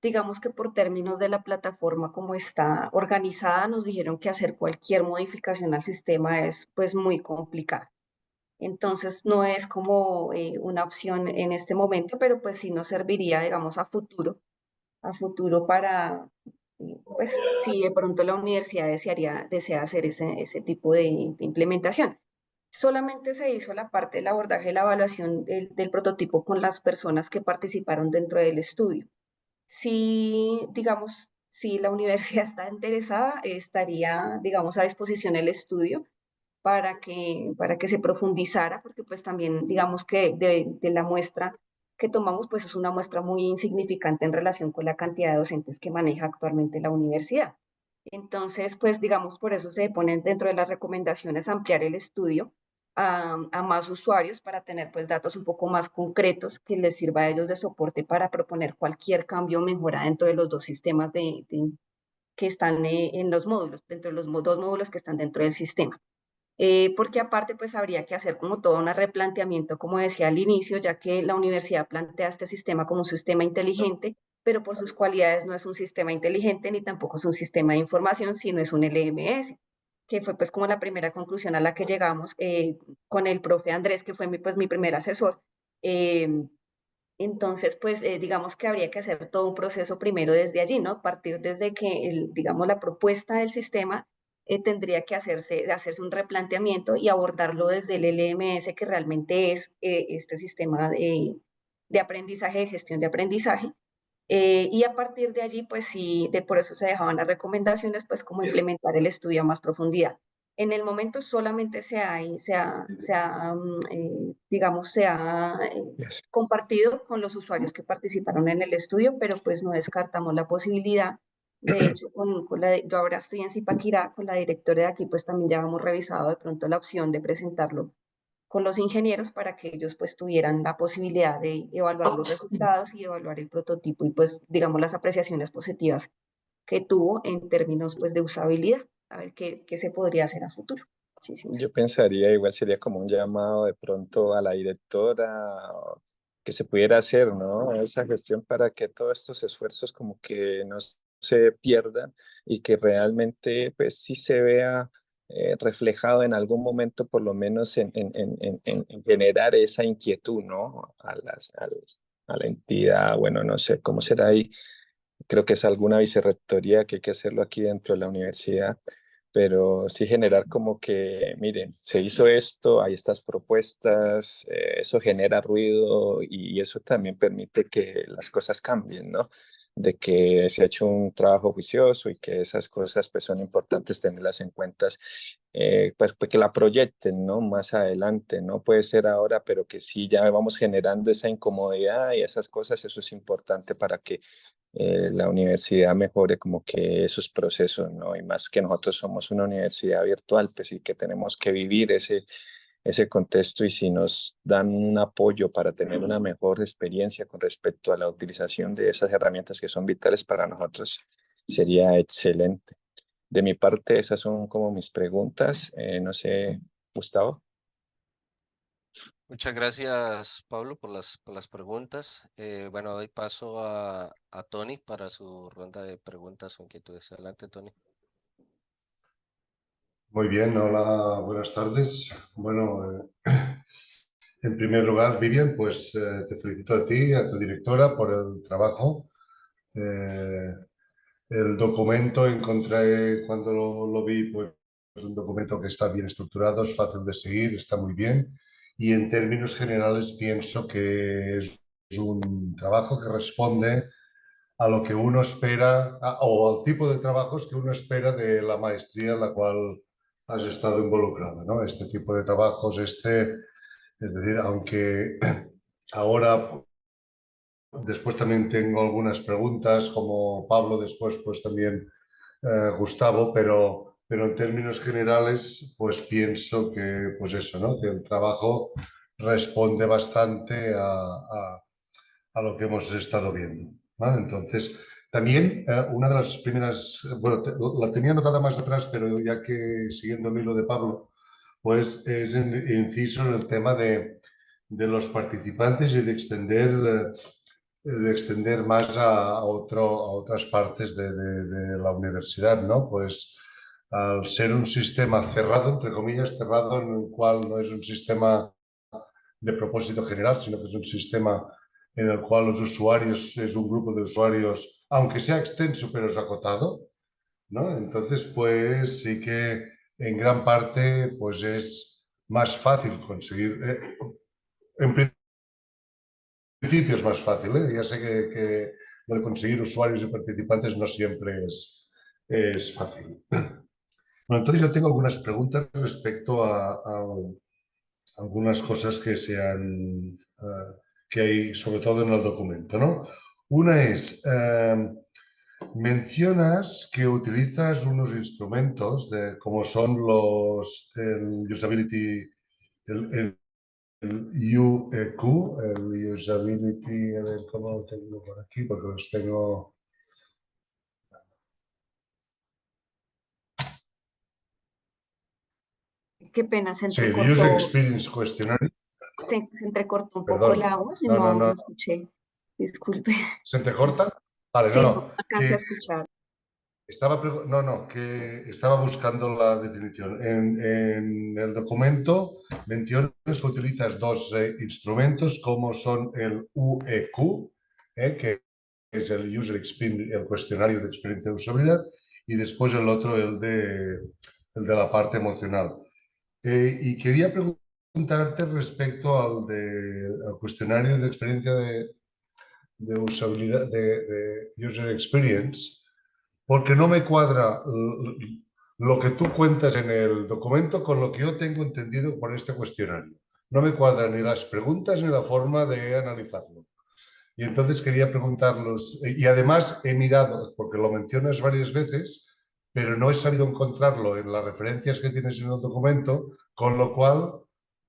digamos que por términos de la plataforma como está organizada, nos dijeron que hacer cualquier modificación al sistema es pues muy complicado. Entonces no es como una opción en este momento, pero pues sí nos serviría, digamos, a futuro para, pues, si de pronto la universidad desea hacer ese tipo de implementación. Solamente se hizo la parte del abordaje y la evaluación del prototipo con las personas que participaron dentro del estudio. Si, digamos, si la universidad está interesada, estaría, digamos, a disposición el estudio para que se profundizara, porque pues también, digamos que de la muestra que tomamos, pues es una muestra muy insignificante en relación con la cantidad de docentes que maneja actualmente la universidad. Entonces, pues digamos, por eso se ponen dentro de las recomendaciones ampliar el estudio a más usuarios para tener pues datos un poco más concretos que les sirva a ellos de soporte para proponer cualquier cambio o mejora dentro de los dos sistemas que están en los módulos, dentro de los dos módulos que están dentro del sistema. Porque aparte pues habría que hacer como todo un replanteamiento, como decía al inicio, ya que la universidad plantea este sistema como un sistema inteligente, pero por sus cualidades no es un sistema inteligente ni tampoco es un sistema de información, sino es un LMS, que fue pues como la primera conclusión a la que llegamos con el profe Andrés, que fue pues mi primer asesor. Entonces, pues digamos que habría que hacer todo un proceso primero desde allí, ¿no? Partir desde que, digamos, la propuesta del sistema tendría que hacerse un replanteamiento y abordarlo desde el LMS, que realmente es este sistema de aprendizaje, de gestión de aprendizaje. Y a partir de allí, pues sí, por eso se dejaban las recomendaciones, pues como implementar el estudio a más profundidad. En el momento solamente digamos, se ha Yes. compartido con los usuarios que participaron en el estudio, pero pues no descartamos la posibilidad. De hecho, yo ahora estoy en Zipaquirá, con la directora de aquí, pues también ya hemos revisado de pronto la opción de presentarlo con los ingenieros para que ellos pues tuvieran la posibilidad de evaluar los resultados y evaluar el prototipo y pues digamos las apreciaciones positivas que tuvo en términos pues de usabilidad, a ver qué se podría hacer a futuro. Sí, señor. Yo pensaría, igual sería como un llamado de pronto a la directora o que se pudiera hacer, ¿no? Esa gestión para que todos estos esfuerzos como que no se pierdan y que realmente pues sí se vea reflejado en algún momento, por lo menos en generar esa inquietud, ¿no? A la entidad, bueno, no sé cómo será ahí. Creo que es alguna vicerrectoría que hay que hacerlo aquí dentro de la universidad, pero sí generar como que, miren, se hizo esto, hay estas propuestas, eso genera ruido y eso también permite que las cosas cambien, ¿no? De que se ha hecho un trabajo juicioso y que esas cosas pues son importantes tenerlas en cuenta, pues que la proyecten, ¿no? Más adelante, no puede ser ahora, pero que sí ya vamos generando esa incomodidad y esas cosas, eso es importante para que la universidad mejore como que esos procesos, ¿no? Y más que nosotros somos una universidad virtual, pues sí que tenemos que vivir ese contexto y si nos dan un apoyo para tener una mejor experiencia con respecto a la utilización de esas herramientas que son vitales para nosotros, sería excelente. De mi parte, esas son como mis preguntas. No sé, Gustavo. Muchas gracias, Pablo, por las preguntas. Bueno, doy paso a Tony para su ronda de preguntas o inquietudes. Adelante, Tony. Muy bien, hola, buenas tardes. Bueno, en primer lugar, Vivian, pues te felicito a ti y a tu directora por el trabajo. Eh, el documento encontré cuando lo vi, pues es un documento que está bien estructurado, es fácil de seguir, está muy bien y en términos generales pienso que es un trabajo que responde a lo que uno espera o al tipo de trabajos que uno espera de la maestría en la cual has estado involucrado, ¿no? Este tipo de trabajos, es decir, aunque ahora después también tengo algunas preguntas, como Pablo, después pues también Gustavo, pero en términos generales pues pienso que pues eso, ¿no? Que el trabajo responde bastante a lo que hemos estado viendo, ¿vale? Entonces, también una de las primeras, bueno, la tenía anotada más atrás, pero ya que siguiendo el hilo de Pablo, pues es inciso en el tema de los participantes y de extender más a otras partes de la universidad, ¿no? Pues al ser un sistema cerrado, entre comillas, cerrado, en el cual no es un sistema de propósito general, sino que es un sistema en el cual los usuarios es un grupo de usuarios, aunque sea extenso, pero es acotado, ¿no? Entonces, pues sí que en gran parte pues es más fácil conseguir. En principio es más fácil, ¿eh? Ya sé que lo de conseguir usuarios y participantes no siempre es fácil. Bueno, entonces yo tengo algunas preguntas respecto a algunas cosas que hay, sobre todo en el documento, ¿no? Una es, mencionas que utilizas unos instrumentos como son el usability, el UEQ, el usability, a ver cómo lo tengo por aquí, porque los tengo. Qué pena, se Sí, el User entrecortó, Experience Questionnaire. se entrecortó un poco Perdón, la voz y no, no, no no. escuché. Disculpe. ¿Se te corta? Vale, no, Sí, no no. alcancé a escuchar. Que estaba buscando la definición. En el documento mencionas que utilizas dos instrumentos como son el UEQ, que es el User Experience, el cuestionario de experiencia de usabilidad, y después el otro, el de la parte emocional. Y quería preguntarte respecto al cuestionario de experiencia de usabilidad, de User Experience, porque no me cuadra lo que tú cuentas en el documento con lo que yo tengo entendido por este cuestionario. No me cuadran ni las preguntas ni la forma de analizarlo. Y entonces quería preguntarlos, y además he mirado, porque lo mencionas varias veces, pero no he sabido encontrarlo en las referencias que tienes en el documento, con lo cual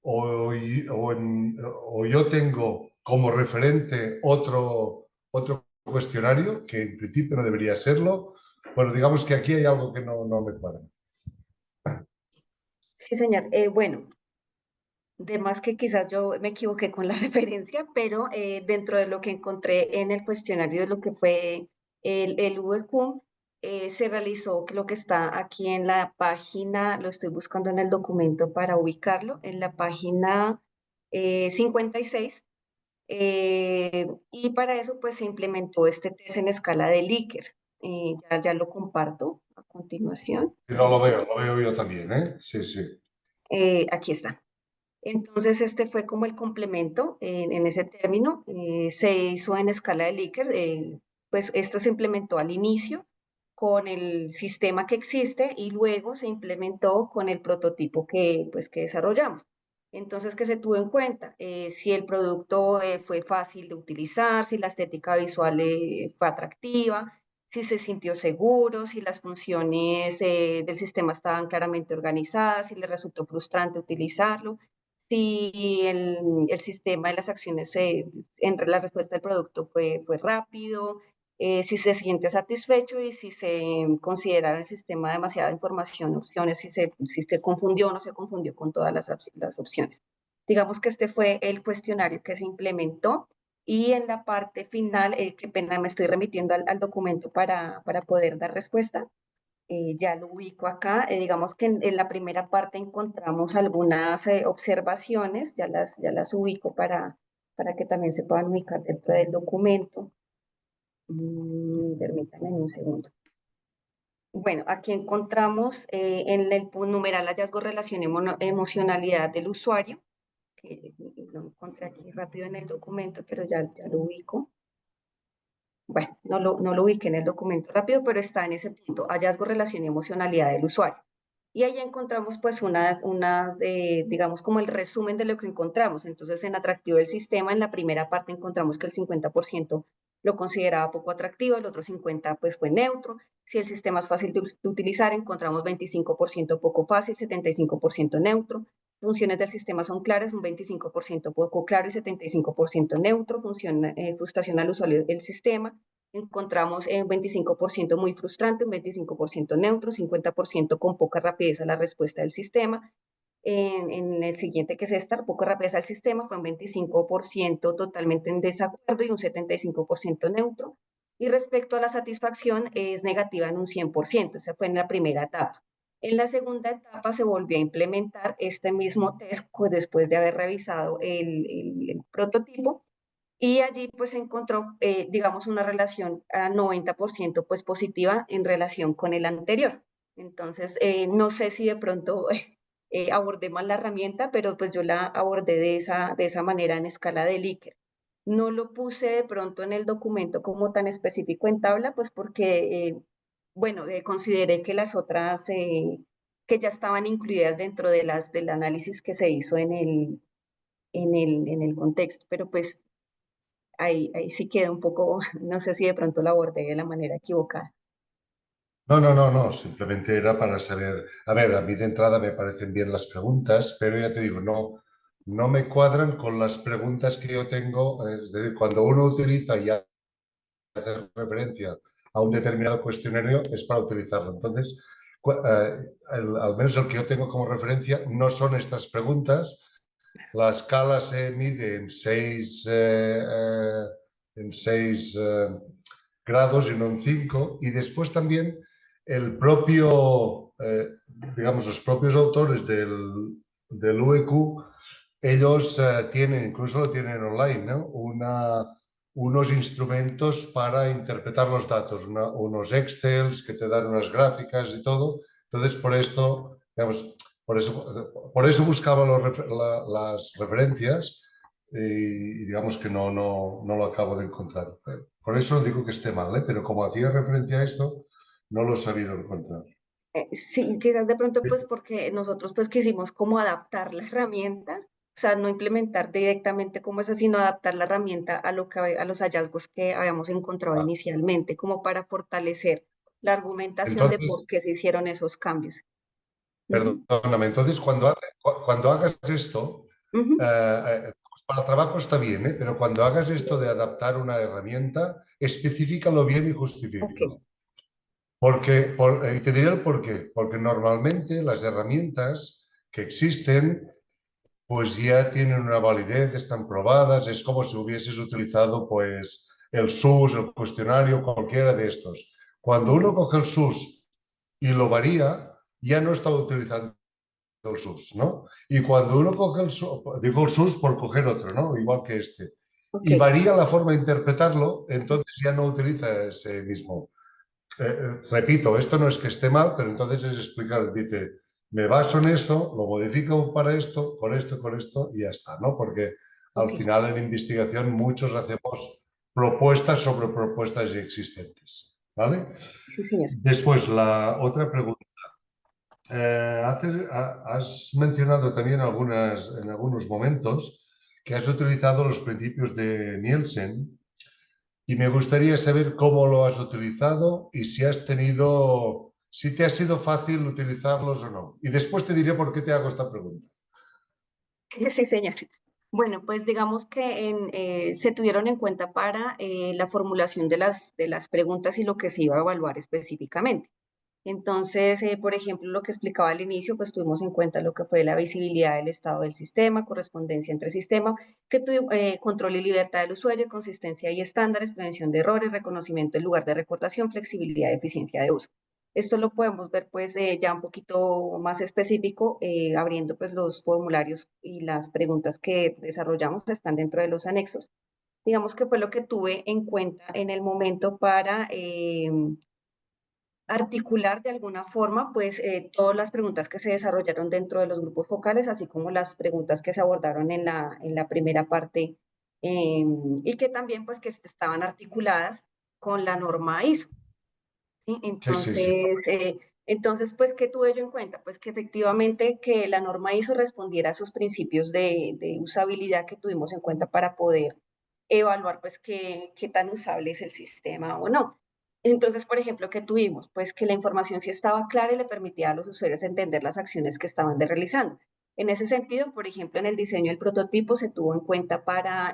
o yo tengo como referente otro cuestionario, que en principio no debería serlo. Bueno, digamos que aquí hay algo que no me cuadra. Sí, señor. Bueno, de más que quizás yo me equivoqué con la referencia, pero dentro de lo que encontré en el cuestionario de lo que fue el VQ, se realizó lo que está aquí en la página, lo estoy buscando en el documento para ubicarlo, en la página 56, y para eso pues se implementó este test en escala de Likert. Ya lo comparto a continuación. Y no lo veo yo también, ¿eh? Sí, sí. Aquí está. Entonces, este fue como el complemento en ese término. Se hizo en escala de Likert, pues esto se implementó al inicio con el sistema que existe y luego se implementó con el prototipo que desarrollamos. Entonces, ¿qué se tuvo en cuenta? Si el producto fue fácil de utilizar, si la estética visual fue atractiva, si se sintió seguro, si las funciones del sistema estaban claramente organizadas, si le resultó frustrante utilizarlo, si el sistema de las acciones, en la respuesta del producto fue rápido, si se siente satisfecho y si se considera el sistema demasiada información, opciones, si se confundió o no se confundió con todas las opciones. Digamos que este fue el cuestionario que se implementó y en la parte final, qué pena, me estoy remitiendo al documento para poder dar respuesta. Ya lo ubico acá. Digamos que en la primera parte encontramos algunas observaciones, ya las ubico para que también se puedan ubicar dentro del documento. Permítanme un segundo. Bueno, aquí encontramos en el numeral hallazgo, relación, emocionalidad del usuario, que lo encontré aquí rápido en el documento, pero ya lo ubico. Bueno, no lo ubiqué en el documento rápido, pero está en ese punto, hallazgo, relación y emocionalidad del usuario. Y ahí encontramos pues digamos como el resumen de lo que encontramos. Entonces, en atractivo del sistema, en la primera parte encontramos que el 50% lo consideraba poco atractivo, el otro 50% pues fue neutro. Si el sistema es fácil de utilizar, encontramos 25% poco fácil, 75% neutro. Funciones del sistema son claras, un 25% poco claro y 75% neutro. Frustración al usuario del sistema. Encontramos un 25% muy frustrante, un 25% neutro, 50% con poca rapidez a la respuesta del sistema. En el siguiente, que es esta, poca rapidez al sistema, fue un 25% totalmente en desacuerdo y un 75% neutro. Y respecto a la satisfacción, es negativa en un 100%, esa fue en la primera etapa. En la segunda etapa se volvió a implementar este mismo test después de haber revisado el prototipo y allí pues se encontró, digamos, una relación a 90% pues positiva en relación con el anterior. Entonces, no sé si de pronto abordé mal la herramienta, pero pues yo la abordé de esa manera en escala de Likert. No lo puse de pronto en el documento como tan específico en tabla, pues porque, bueno, consideré que las otras que ya estaban incluidas dentro de del análisis que se hizo en el contexto, pero pues ahí sí queda un poco, no sé si de pronto la abordé de la manera equivocada. No, simplemente era para saber, a ver, a mí de entrada me parecen bien las preguntas, pero ya te digo, no me cuadran con las preguntas que yo tengo, es decir, cuando uno utiliza y hace referencia a un determinado cuestionario es para utilizarlo. Entonces, al menos el que yo tengo como referencia no son estas preguntas. La escala se mide en seis grados y no en 5. Y después también el propio, digamos, los propios autores del UEQ, ellos tienen, incluso lo tienen online, ¿no? Unos instrumentos para interpretar los datos, unos Excels que te dan unas gráficas y todo. Entonces, por esto, digamos, por eso buscaba las referencias y digamos que no lo acabo de encontrar. Por eso digo que esté mal, ¿eh? Pero como hacía referencia a esto, no lo he sabido encontrar. Sí, quizás de pronto pues porque nosotros pues quisimos como adaptar la herramienta, o sea, no implementar directamente como esa, sino adaptar la herramienta a a los hallazgos que habíamos encontrado Ah, inicialmente, como para fortalecer la argumentación de por entonces, qué se hicieron esos cambios. Ujú, perdóname, entonces cuando hagas esto, ujú, pues para trabajo está bien, ¿eh? Pero cuando hagas esto de adaptar una herramienta, especifícalo bien y ok, justifícalo. Y te diré el por qué. Porque normalmente las herramientas que existen, pues ya tienen una validez, están probadas, es como si hubieses utilizado pues el SUS, el cuestionario, cualquiera de estos. Cuando ok, uno coge el SUS y lo varía, ya no está utilizando el SUS, ¿no? Y cuando uno coge el SUS, digo el SUS por coger otro, ¿no? Igual que este, ok, y varía la forma de interpretarlo, entonces ya no utiliza ese mismo. Repito, esto no es que esté mal, pero entonces es explicar, dice, me baso en eso, lo modifico para esto, con esto y ya está, ¿no? Porque al ok, final en investigación muchos hacemos propuestas sobre propuestas ya existentes, ¿vale? sí, señor. Después, la otra pregunta. Has mencionado también en algunos momentos que has utilizado los principios de Nielsen y me gustaría saber cómo lo has utilizado y si te ha sido fácil utilizarlos o no. Y después te diré por qué te hago esta pregunta. Sí, señor. Bueno, pues digamos que se tuvieron en cuenta para la formulación de las preguntas y lo que se iba a evaluar específicamente. Entonces, por ejemplo, lo que explicaba al inicio, pues tuvimos en cuenta lo que fue la visibilidad del estado del sistema, correspondencia entre sistemas, control y libertad del usuario, consistencia y estándares, prevención de errores, reconocimiento en lugar de recordación, flexibilidad y eficiencia de uso. Esto lo podemos ver pues ya un poquito más específico, abriendo pues los formularios y las preguntas que desarrollamos están dentro de los anexos. Digamos que fue lo que tuve en cuenta en el momento para articular de alguna forma, pues, todas las preguntas que se desarrollaron dentro de los grupos focales, así como las preguntas que se abordaron en la primera parte, y que también, pues, que estaban articuladas con la norma ISO, ¿sí? Sí. Entonces, pues, ¿qué tuve yo en cuenta? Pues que efectivamente que la norma ISO respondiera a esos principios de usabilidad que tuvimos en cuenta para poder evaluar, pues, qué tan usable es el sistema o no. Entonces, por ejemplo, ¿qué tuvimos? Pues que la información sí estaba clara y le permitía a los usuarios entender las acciones que estaban realizando. En ese sentido, por ejemplo, en el diseño del prototipo se tuvo en cuenta para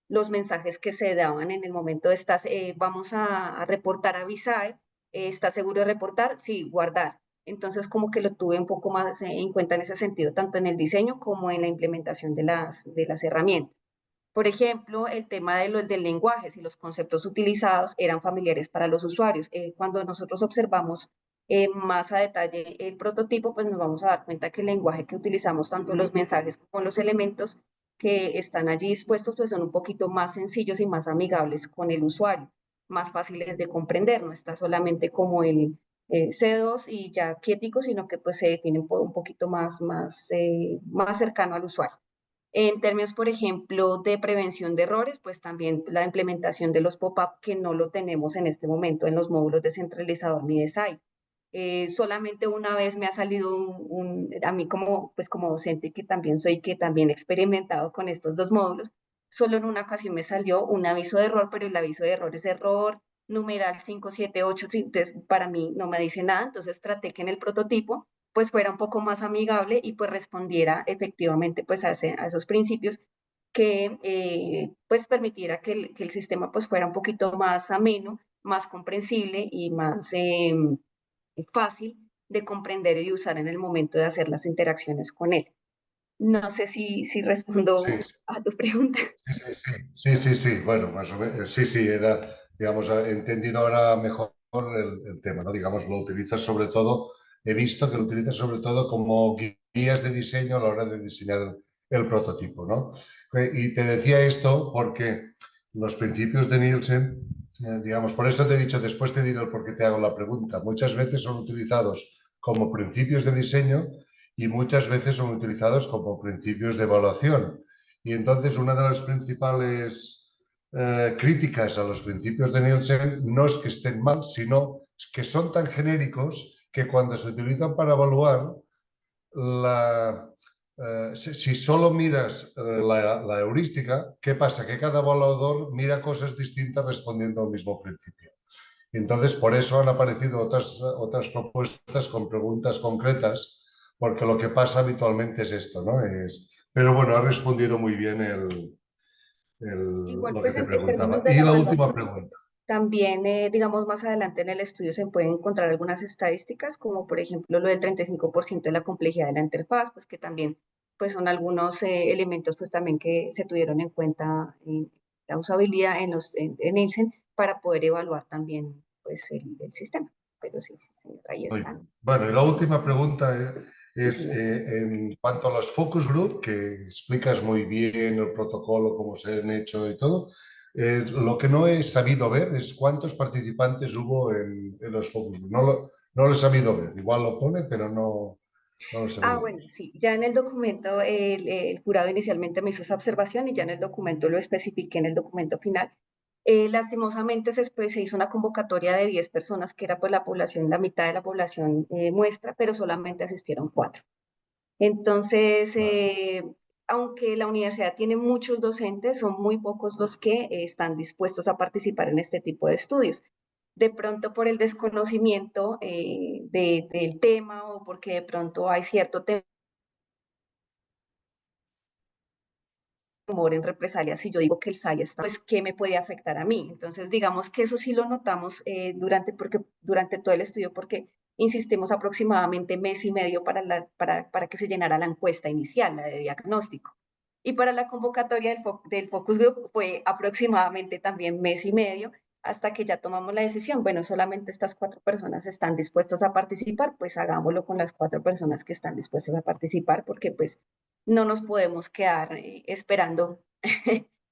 los mensajes que se daban en el momento de estas, vamos a reportar a Visae, ¿está seguro de reportar? Sí, guardar. Entonces, como que lo tuve un poco más en cuenta en ese sentido, tanto en el diseño como en la implementación de las herramientas. Por ejemplo, el tema del lenguaje, si los conceptos utilizados eran familiares para los usuarios. Cuando nosotros observamos más a detalle el prototipo, pues nos vamos a dar cuenta que el lenguaje que utilizamos, tanto los mensajes como los elementos que están allí dispuestos, pues son un poquito más sencillos y más amigables con el usuario, más fáciles de comprender, no está solamente como el C2 y ya quietico, sino que pues se define un poquito más cercano al usuario. En términos, por ejemplo, de prevención de errores, pues también la implementación de los pop-up que no lo tenemos en este momento en los módulos de centralizador ni de SAI. Solamente una vez me ha salido a mí como, pues como docente que también soy, que también he experimentado con estos dos módulos, solo en una ocasión me salió un aviso de error, pero el aviso de error es error numeral 578, entonces para mí no me dice nada, entonces traté que en el prototipo pues fuera un poco más amigable y pues respondiera efectivamente pues a esos principios que pues permitiera que el sistema pues fuera un poquito más ameno, más comprensible y más fácil de comprender y usar en el momento de hacer las interacciones con él. No sé si Sí, respondo a tu pregunta. sí. Bueno, más o menos, sí, era, digamos, he entendido ahora mejor el tema, ¿no? Digamos, lo utilizas sobre todo, he visto que lo utilizas sobre todo como guías de diseño a la hora de diseñar el prototipo, ¿no? Y te decía esto porque los principios de Nielsen, digamos, por eso te he dicho, después te diré el por qué te hago la pregunta, muchas veces son utilizados como principios de diseño y muchas veces son utilizados como principios de evaluación. Y entonces una de las principales críticas a los principios de Nielsen no es que estén mal, sino que son tan genéricos que cuando se utilizan para evaluar, si solo miras la heurística, ¿qué pasa? Que cada evaluador mira cosas distintas respondiendo al mismo principio. Y entonces, por eso han aparecido otras propuestas con preguntas concretas, porque lo que pasa habitualmente es esto, ¿no? Pero bueno, ha respondido muy bien Igual, lo que pues te en términos preguntaba. de Y la la última evaluación, pregunta. también, digamos, más adelante en el estudio se pueden encontrar algunas estadísticas, como por ejemplo lo del 35% de la complejidad de la interfaz, pues que también pues son algunos elementos pues también que se tuvieron en cuenta en la usabilidad en Nielsen para poder evaluar también pues el sistema. Pero sí, señor, ahí Muy está. bien. Bueno, y la última pregunta Sí, es señor. en cuanto a los focus group, que explicas muy bien el protocolo, cómo se han hecho y todo. Lo que no he sabido ver es cuántos participantes hubo en los focus group. No lo he sabido ver. Igual lo pone, pero no lo he sabido ver. Bueno, sí, ya en el documento el jurado inicialmente me hizo esa observación y ya en el documento lo especifiqué en el documento final. Lastimosamente se hizo una convocatoria de 10 personas, que era pues la población, la mitad de la población muestra, pero solamente asistieron 4. Entonces, Vale. aunque la universidad tiene muchos docentes, son muy pocos los que están dispuestos a participar en este tipo de estudios. De pronto por el desconocimiento del tema o porque de pronto hay cierto temor en represalia si yo digo que el SAI está, pues ¿qué me puede afectar a mí? Entonces, digamos que eso sí lo notamos durante todo el estudio, porque insistimos aproximadamente mes y medio para que se llenara la encuesta inicial, la de diagnóstico. Y para la convocatoria del Focus Group fue aproximadamente también mes y medio, hasta que ya tomamos la decisión. Bueno, solamente estas 4 personas están dispuestas a participar, pues hagámoslo con las 4 personas que están dispuestas a participar, porque pues no nos podemos quedar esperando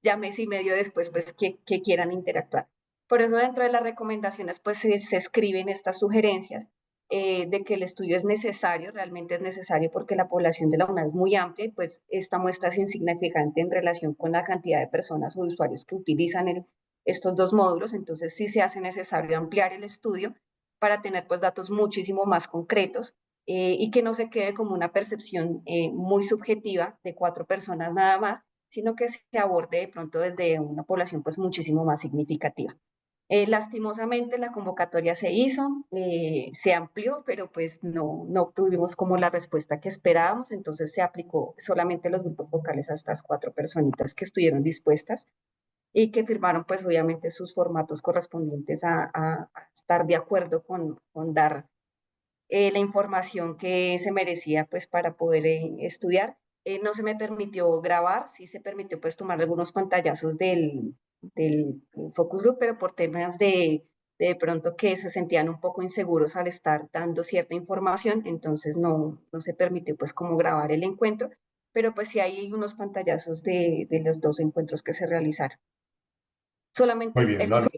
ya mes y medio después pues que quieran interactuar. Por eso dentro de las recomendaciones pues se escriben estas sugerencias de que el estudio es necesario, realmente es necesario porque la población de la UNA es muy amplia y pues esta muestra es insignificante en relación con la cantidad de personas o de usuarios que utilizan estos dos módulos, entonces sí se hace necesario ampliar el estudio para tener pues datos muchísimo más concretos y que no se quede como una percepción muy subjetiva de 4 personas nada más, sino que se aborde de pronto desde una población pues muchísimo más significativa. Lastimosamente la convocatoria se hizo, se amplió, pero pues no obtuvimos como la respuesta que esperábamos, entonces se aplicó solamente los grupos focales a estas 4 personitas que estuvieron dispuestas y que firmaron pues obviamente sus formatos correspondientes a estar de acuerdo con dar la información que se merecía pues para poder estudiar. No se me permitió grabar, sí se permitió pues tomar algunos pantallazos del focus group, pero por temas de pronto que se sentían un poco inseguros al estar dando cierta información, entonces no se permitió pues como grabar el encuentro, pero pues sí hay unos pantallazos de los dos encuentros que se realizaron. Solamente Muy bien, no, no.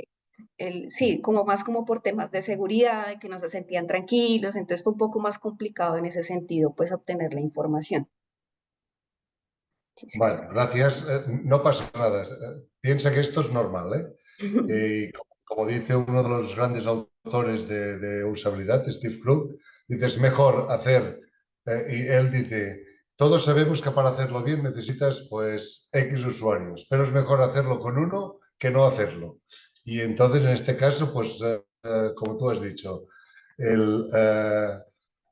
sí, como más como por temas de seguridad, de que no se sentían tranquilos, entonces fue un poco más complicado en ese sentido pues obtener la información. Sí, sí. Vale, gracias. No pasa nada. Piensa que esto es normal, ¿eh? Y como dice uno de los grandes autores de usabilidad, Steve Krug, dice, es mejor hacer, y él dice, todos sabemos que para hacerlo bien necesitas pues X usuarios, pero es mejor hacerlo con uno que no hacerlo. Y entonces en este caso, pues como tú has dicho,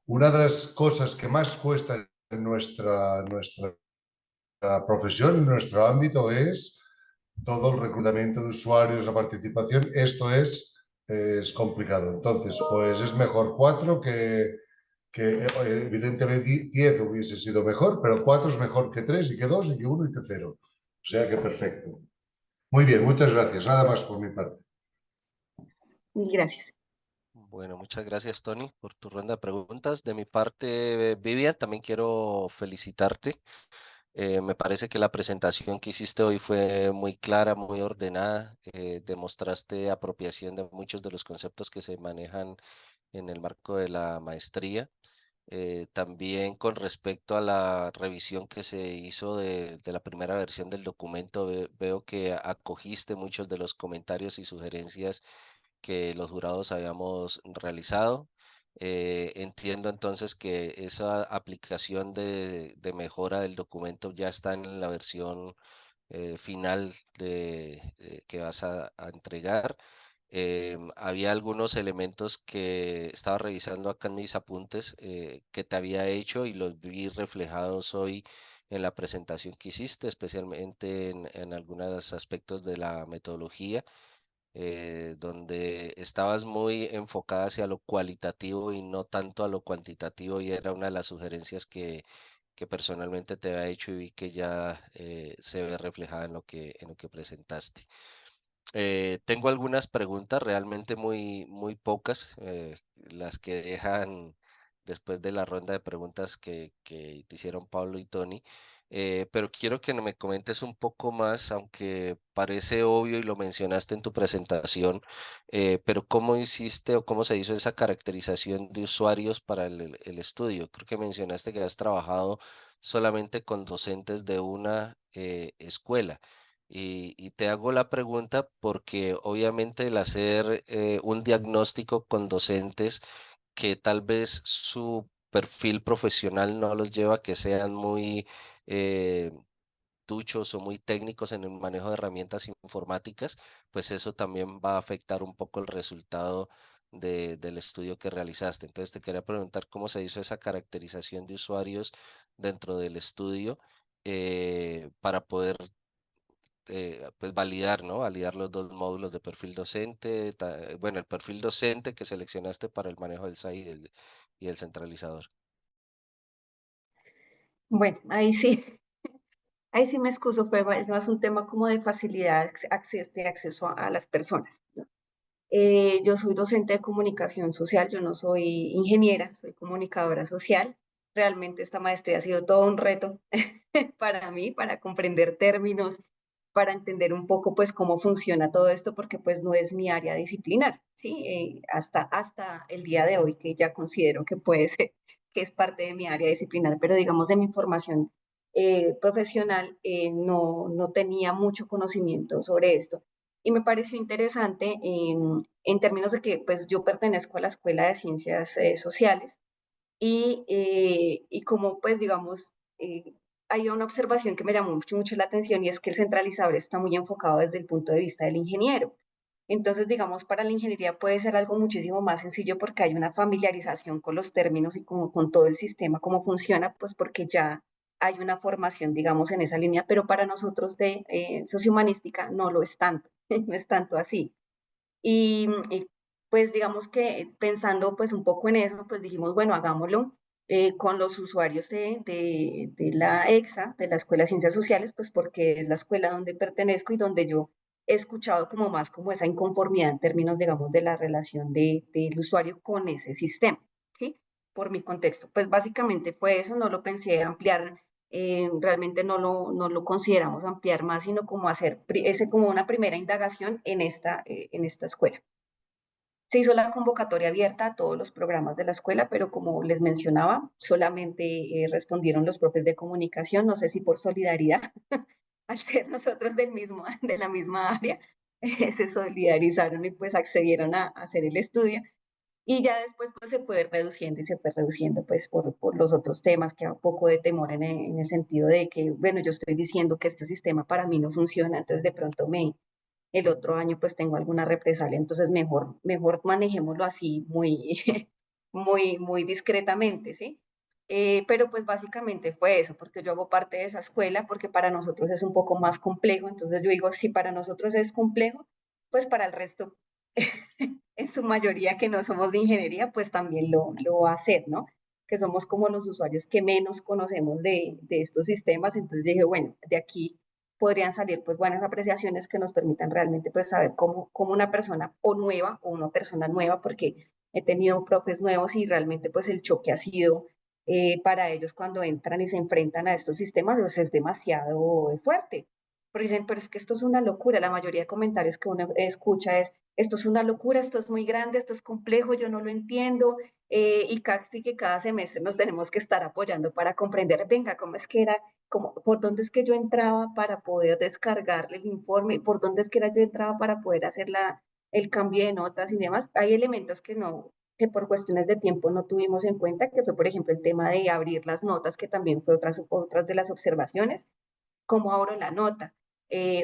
una de las cosas que más cuesta en nuestra profesión, en nuestro ámbito, es todo el reclutamiento de usuarios, la participación. Esto es complicado. Entonces, pues es mejor 4 que evidentemente 10 hubiese sido mejor, pero 4 es mejor que 3 y que 2 y que 1 y que 0. O sea que perfecto. Muy bien, muchas gracias. Nada más por mi parte. Mil gracias. Bueno, muchas gracias, Tony, por tu ronda de preguntas. De mi parte, Vivian, también quiero felicitarte. Me parece que la presentación que hiciste hoy fue muy clara, muy ordenada. Demostraste apropiación de muchos de los conceptos que se manejan en el marco de la maestría. También con respecto a la revisión que se hizo de la primera versión del documento, veo que acogiste muchos de los comentarios y sugerencias que los jurados habíamos realizado. Entiendo entonces que esa aplicación de mejora del documento ya está en la versión final que vas a entregar. Había algunos elementos que estaba revisando acá en mis apuntes que te había hecho y los vi reflejados hoy en la presentación que hiciste, especialmente en algunos aspectos de la metodología, donde estabas muy enfocada hacia lo cualitativo y no tanto a lo cuantitativo, y era una de las sugerencias que personalmente te había hecho y vi que ya se ve reflejada en lo que presentaste. Tengo algunas preguntas, realmente muy pocas, las que dejan después de la ronda de preguntas que te hicieron Pablo y Tony, pero quiero que me comentes un poco más, aunque parece obvio y lo mencionaste en tu presentación, pero ¿cómo hiciste o cómo se hizo esa caracterización de usuarios para el estudio? Creo que mencionaste que has trabajado solamente con docentes de una escuela. Y te hago la pregunta porque obviamente el hacer un diagnóstico con docentes que tal vez su perfil profesional no los lleva a que sean muy eh, duchos o muy técnicos en el manejo de herramientas informáticas, pues eso también va a afectar un poco el resultado del estudio que realizaste. Entonces te quería preguntar cómo se hizo esa caracterización de usuarios dentro del estudio para poder pues validar, ¿no? Validar los dos módulos de perfil docente, bueno, el perfil docente que seleccionaste para el manejo del SAI y el centralizador. Bueno, ahí sí me excuso, fue más un tema como de facilidad de acceso a las personas, ¿no? Yo soy docente de comunicación social, yo no soy ingeniera, soy comunicadora social. Realmente esta maestría ha sido todo un reto para mí, para comprender términos, para entender un poco pues cómo funciona todo esto, porque pues no es mi área disciplinar, ¿sí? Hasta el día de hoy, que ya considero que puede ser, que es parte de mi área disciplinar, pero digamos de mi formación profesional, no tenía mucho conocimiento sobre esto. Y me pareció interesante en términos de que pues yo pertenezco a la Escuela de Ciencias Sociales y como pues digamos, hay una observación que me llamó mucho la atención y es que el centralizador está muy enfocado desde el punto de vista del ingeniero. Entonces, digamos, para la ingeniería puede ser algo muchísimo más sencillo porque hay una familiarización con los términos y con todo el sistema, cómo funciona, pues porque ya hay una formación, digamos, en esa línea, pero para nosotros de sociohumanística no lo es tanto, no es tanto así. Y pues digamos que pensando pues un poco en eso, pues dijimos, bueno, hagámoslo con los usuarios de la EXA, de la Escuela de Ciencias Sociales, pues porque es la escuela donde pertenezco y donde yo he escuchado como más como esa inconformidad en términos, digamos, de la relación del usuario con ese sistema, ¿sí? Por mi contexto. Pues básicamente fue eso, no lo pensé ampliar, realmente no lo consideramos ampliar más, sino como hacer ese, como una primera indagación en esta escuela. Se hizo la convocatoria abierta a todos los programas de la escuela, pero como les mencionaba, solamente respondieron los profes de comunicación, no sé si por solidaridad, al ser nosotros de la misma área, se solidarizaron y pues accedieron a hacer el estudio. Y ya después pues se fue reduciendo y se fue reduciendo pues por los otros temas, que da un poco de temor en el sentido de que, bueno, yo estoy diciendo que este sistema para mí no funciona, entonces de pronto el otro año pues tengo alguna represalia, entonces mejor manejémoslo así muy, muy discretamente, ¿sí? Pero pues básicamente fue eso, porque yo hago parte de esa escuela, porque para nosotros es un poco más complejo, entonces yo digo, si para nosotros es complejo, pues para el resto, en su mayoría que no somos de ingeniería, pues también lo va a hacer, ¿no? Que somos como los usuarios que menos conocemos de estos sistemas, entonces dije, bueno, de aquí podrían salir pues buenas apreciaciones que nos permitan realmente pues saber cómo una persona o nueva o una persona nueva, porque he tenido profes nuevos y realmente pues el choque ha sido para ellos cuando entran y se enfrentan a estos sistemas, pues es demasiado fuerte. Porque dicen, pero es que esto es una locura. La mayoría de comentarios que uno escucha es, esto es una locura, esto es muy grande, esto es complejo, yo no lo entiendo. Y casi que cada semestre nos tenemos que estar apoyando para comprender, venga, cómo es que era, por dónde es que yo entraba para poder descargarle el informe, por dónde es que era yo entraba para poder hacer el cambio de notas y demás. Hay elementos que por cuestiones de tiempo no tuvimos en cuenta, que fue, por ejemplo, el tema de abrir las notas, que también fue otras de las observaciones, cómo abro la nota.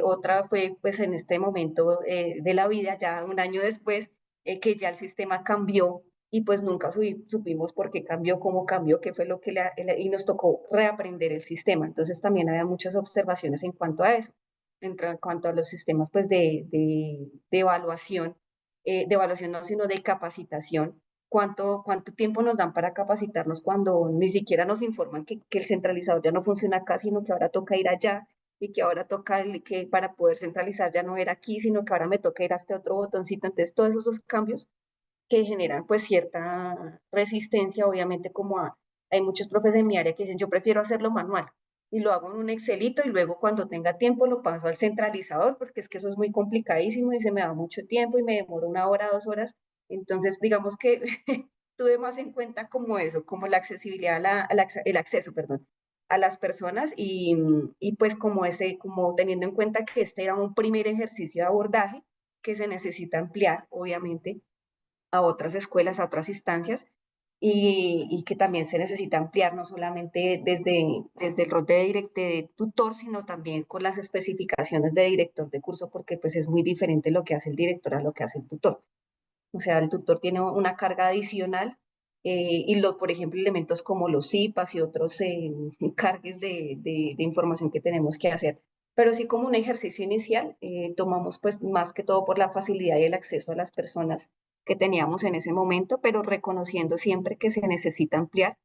Otra fue, pues, en este momento de la vida, ya un año después, que ya el sistema cambió y pues nunca supimos por qué cambió, cómo cambió, qué fue lo que y nos tocó reaprender el sistema. Entonces también había muchas observaciones en cuanto a eso, en cuanto a los sistemas pues de evaluación no, sino de capacitación. ¿Cuánto tiempo nos dan para capacitarnos cuando ni siquiera nos informan que el centralizador ya no funciona acá, sino que ahora toca ir allá y que ahora toca que para poder centralizar ya no era aquí, sino que ahora me toca ir a este otro botoncito? Entonces, todos esos cambios que generan pues cierta resistencia, obviamente hay muchos profes en mi área que dicen, yo prefiero hacerlo manual y lo hago en un Excelito y luego cuando tenga tiempo lo paso al centralizador porque es que eso es muy complicadísimo y se me da mucho tiempo y me demoro 1 hora, 2 horas. Entonces, digamos que tuve más en cuenta como eso, como la accesibilidad, el acceso, perdón, a las personas y pues como teniendo en cuenta que este era un primer ejercicio de abordaje que se necesita ampliar, obviamente, a otras escuelas, a otras instancias, y que también se necesita ampliar no solamente desde el rol de tutor, sino también con las especificaciones de director de curso, porque pues es muy diferente lo que hace el director a lo que hace el tutor. O sea, el tutor tiene una carga adicional por ejemplo, elementos como los CIPAS y otros cargues de información que tenemos que hacer. Pero sí como un ejercicio inicial, tomamos pues más que todo por la facilidad y el acceso a las personas que teníamos en ese momento, pero reconociendo siempre que se necesita ampliar,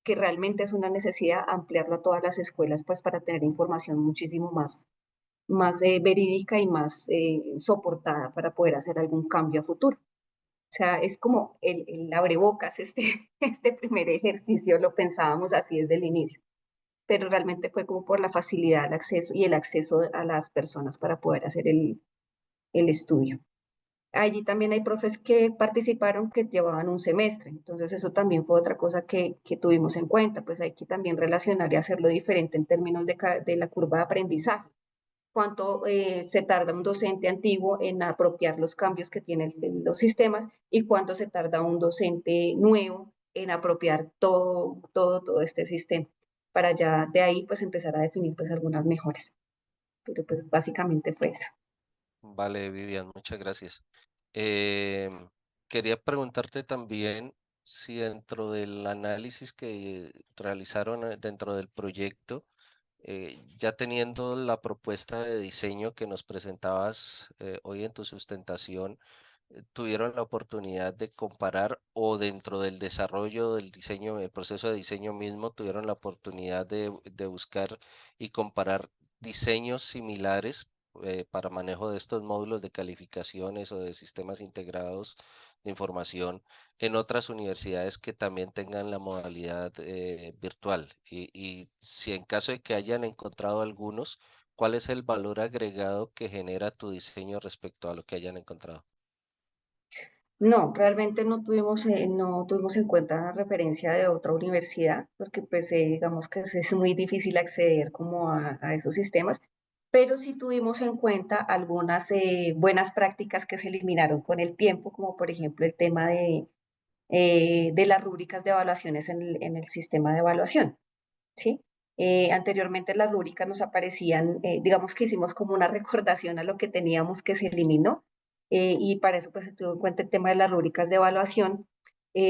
que realmente es una necesidad ampliarlo a todas las escuelas pues para tener información muchísimo más verídica y más soportada para poder hacer algún cambio a futuro. O sea, es como el abrebocas, este primer ejercicio lo pensábamos así desde el inicio, pero realmente fue como por la facilidad el acceso y el acceso a las personas para poder hacer el estudio. Allí también hay profes que participaron que llevaban un semestre, entonces eso también fue otra cosa que tuvimos en cuenta, pues hay que también relacionar y hacerlo diferente en términos de la curva de aprendizaje. Cuánto se tarda un docente antiguo en apropiar los cambios que tienen los sistemas y cuánto se tarda un docente nuevo en apropiar todo este sistema, para ya de ahí pues empezar a definir pues algunas mejoras. Pero pues básicamente fue eso. Vale, Vivian, muchas gracias. Eh, Quería preguntarte también si dentro del análisis que realizaron dentro del proyecto, ya teniendo la propuesta de diseño que nos presentabas hoy en tu sustentación, tuvieron la oportunidad de comparar o dentro del desarrollo del diseño, el proceso de diseño mismo, tuvieron la oportunidad de buscar y comparar diseños similares para manejo de estos módulos de calificaciones o de sistemas integrados de información en otras universidades que también tengan la modalidad virtual? Y si en caso de que hayan encontrado algunos, ¿cuál es el valor agregado que genera tu diseño respecto a lo que hayan encontrado? No, realmente no tuvimos en cuenta la referencia de otra universidad, porque pues digamos que es muy difícil acceder como a esos sistemas, pero sí tuvimos en cuenta algunas buenas prácticas que se eliminaron con el tiempo, como por ejemplo el tema de las rúbricas de evaluaciones en el sistema de evaluación. ¿Sí? Anteriormente las rúbricas nos aparecían, digamos que hicimos como una recordación a lo que teníamos que se eliminó, y para eso pues se tuvo en cuenta el tema de las rúbricas de evaluación,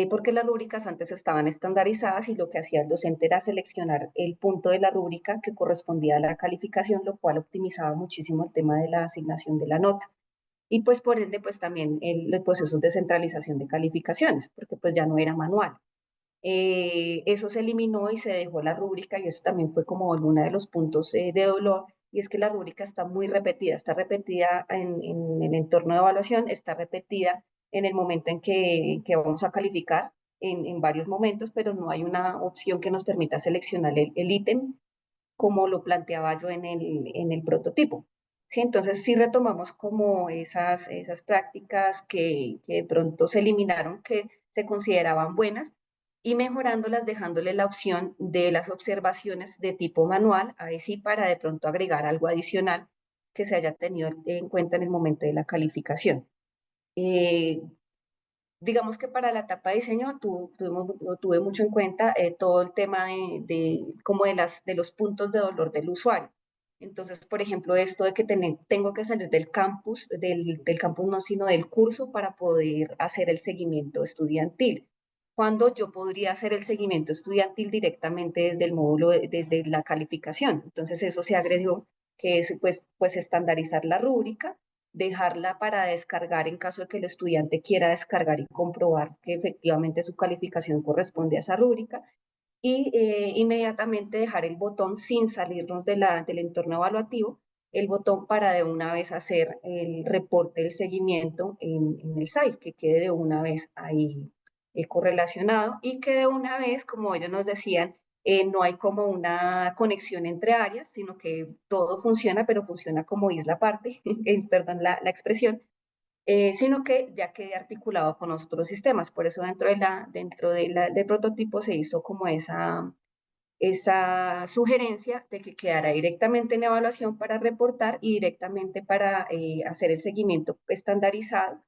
porque las rúbricas antes estaban estandarizadas y lo que hacía el docente era seleccionar el punto de la rúbrica que correspondía a la calificación, lo cual optimizaba muchísimo el tema de la asignación de la nota. Y pues por ende pues también el proceso de centralización de calificaciones, porque pues ya no era manual. Eso se eliminó y se dejó la rúbrica y eso también fue como uno de los puntos de dolor, y es que la rúbrica está repetida en el entorno de evaluación, está repetida en el momento que vamos a calificar en varios momentos, pero no hay una opción que nos permita seleccionar el ítem como lo planteaba yo en el prototipo. Sí, entonces sí retomamos como esas prácticas que de pronto se eliminaron, que se consideraban buenas, y mejorándolas, dejándole la opción de las observaciones de tipo manual, ahí sí para de pronto agregar algo adicional que se haya tenido en cuenta en el momento de la calificación. Eh, digamos que para la etapa de diseño tuve mucho en cuenta todo el tema como de los puntos de dolor del usuario. Entonces, por ejemplo, esto de que tengo que salir del campus, del campus no, sino del curso para poder hacer el seguimiento estudiantil. Cuando yo podría hacer el seguimiento estudiantil directamente desde el módulo, desde la calificación. Entonces, eso se agregó, que es pues estandarizar la rúbrica, dejarla para descargar en caso de que el estudiante quiera descargar y comprobar que efectivamente su calificación corresponde a esa rúbrica, y inmediatamente dejar el botón sin salirnos del entorno evaluativo, el botón para de una vez hacer el reporte del seguimiento en el site, que quede de una vez ahí correlacionado, y que de una vez, como ellos nos decían, no hay como una conexión entre áreas, sino que todo funciona, pero funciona como isla aparte, perdón la expresión, sino que ya quede articulado con otros sistemas. Por eso del prototipo se hizo como esa sugerencia de que quedara directamente en evaluación para reportar y directamente para hacer el seguimiento estandarizado,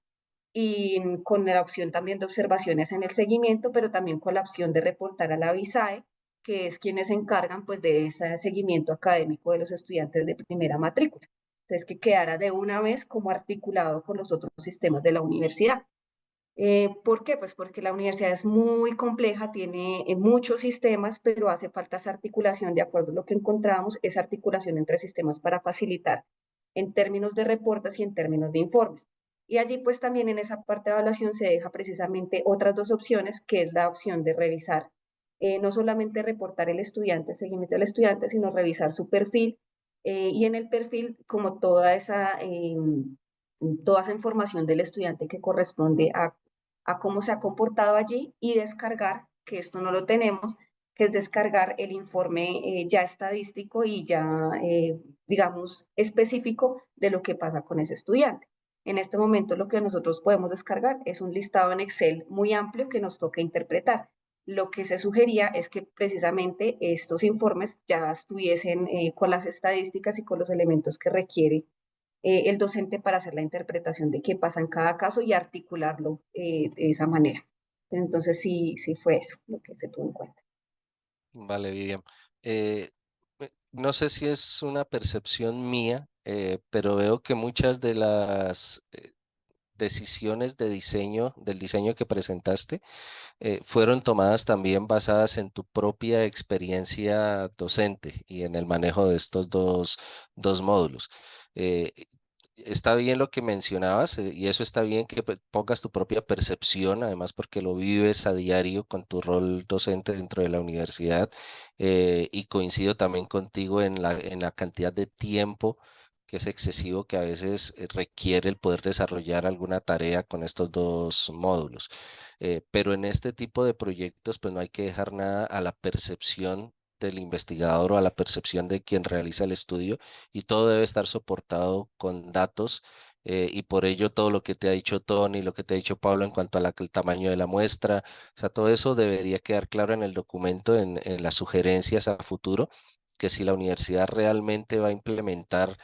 y con la opción también de observaciones en el seguimiento, pero también con la opción de reportar a la VISAE, que es quienes se encargan pues de ese seguimiento académico de los estudiantes de primera matrícula. Entonces, que quedara de una vez como articulado con los otros sistemas de la universidad. ¿Por qué? Pues porque la universidad es muy compleja, tiene muchos sistemas, pero hace falta esa articulación, de acuerdo a lo que encontramos, esa articulación entre sistemas para facilitar en términos de reportes y en términos de informes. Y allí pues también en esa parte de evaluación se deja precisamente otras dos opciones, que es la opción de revisar, no solamente reportar el estudiante, el seguimiento del estudiante, sino revisar su perfil, y en el perfil como toda esa información del estudiante que corresponde a cómo se ha comportado allí, y descargar, que esto no lo tenemos, que es descargar el informe ya estadístico y ya, digamos, específico de lo que pasa con ese estudiante. En este momento lo que nosotros podemos descargar es un listado en Excel muy amplio que nos toca interpretar. Lo que se sugería es que precisamente estos informes ya estuviesen con las estadísticas y con los elementos que requiere el docente para hacer la interpretación de qué pasa en cada caso y articularlo de esa manera. Entonces sí fue eso lo que se tuvo en cuenta. Vale, Vivian. Eh, no sé si es una percepción mía, pero veo que muchas de las decisiones de diseño, del diseño que presentaste, fueron tomadas también basadas en tu propia experiencia docente y en el manejo de estos dos módulos. Eh, Está bien lo que mencionabas, y eso está bien que pongas tu propia percepción, además porque lo vives a diario con tu rol docente dentro de la universidad, y coincido también contigo en la cantidad de tiempo que es excesivo, que a veces requiere el poder desarrollar alguna tarea con estos dos módulos. Pero en este tipo de proyectos, pues no hay que dejar nada a la percepción del investigador o a la percepción de quien realiza el estudio, y todo debe estar soportado con datos. Y por ello todo lo que te ha dicho Tony, lo que te ha dicho Pablo en cuanto al tamaño de la muestra, o sea, todo eso debería quedar claro en el documento, en las sugerencias a futuro, que si la universidad realmente va a implementar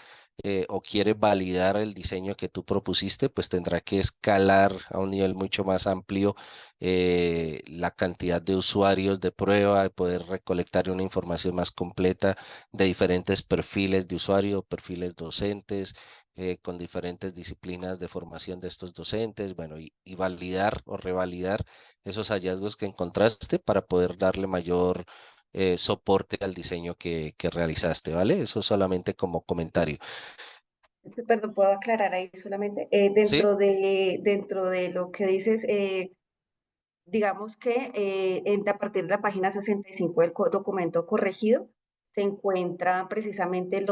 o quiere validar el diseño que tú propusiste, pues tendrá que escalar a un nivel mucho más amplio la cantidad de usuarios de prueba, de poder recolectar una información más completa de diferentes perfiles de usuario, perfiles docentes, con diferentes disciplinas de formación de estos docentes, bueno, y validar o revalidar esos hallazgos que encontraste para poder darle mayor soporte al diseño que realizaste, ¿vale? Eso solamente como comentario. Perdón, puedo aclarar ahí solamente. ¿Sí? Dentro de lo que dices, digamos que a partir de la página 65 del documento corregido, se encuentran precisamente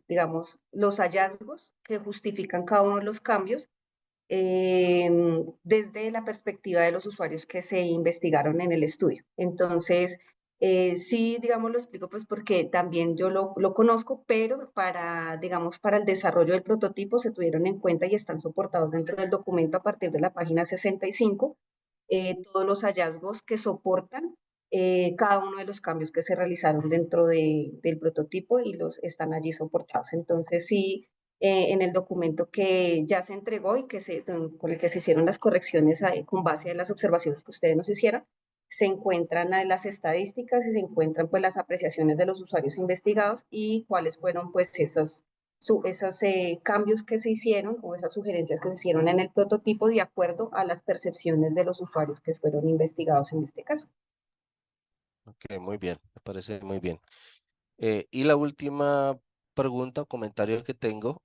digamos, los hallazgos que justifican cada uno de los cambios desde la perspectiva de los usuarios que se investigaron en el estudio. Entonces, sí, digamos, lo explico pues porque también yo lo conozco, pero digamos, para el desarrollo del prototipo se tuvieron en cuenta y están soportados dentro del documento a partir de la página 65, todos los hallazgos que soportan cada uno de los cambios que se realizaron dentro del prototipo y los están allí soportados. Entonces, sí, en el documento que ya se entregó y con el que se hicieron las correcciones con base en las observaciones que ustedes nos hicieron, se encuentran las estadísticas y se encuentran pues las apreciaciones de los usuarios investigados y cuáles fueron pues esos cambios que se hicieron o esas sugerencias que se hicieron en el prototipo de acuerdo a las percepciones de los usuarios que fueron investigados en este caso. Ok, muy bien, me parece muy bien. Y la última pregunta o comentario que tengo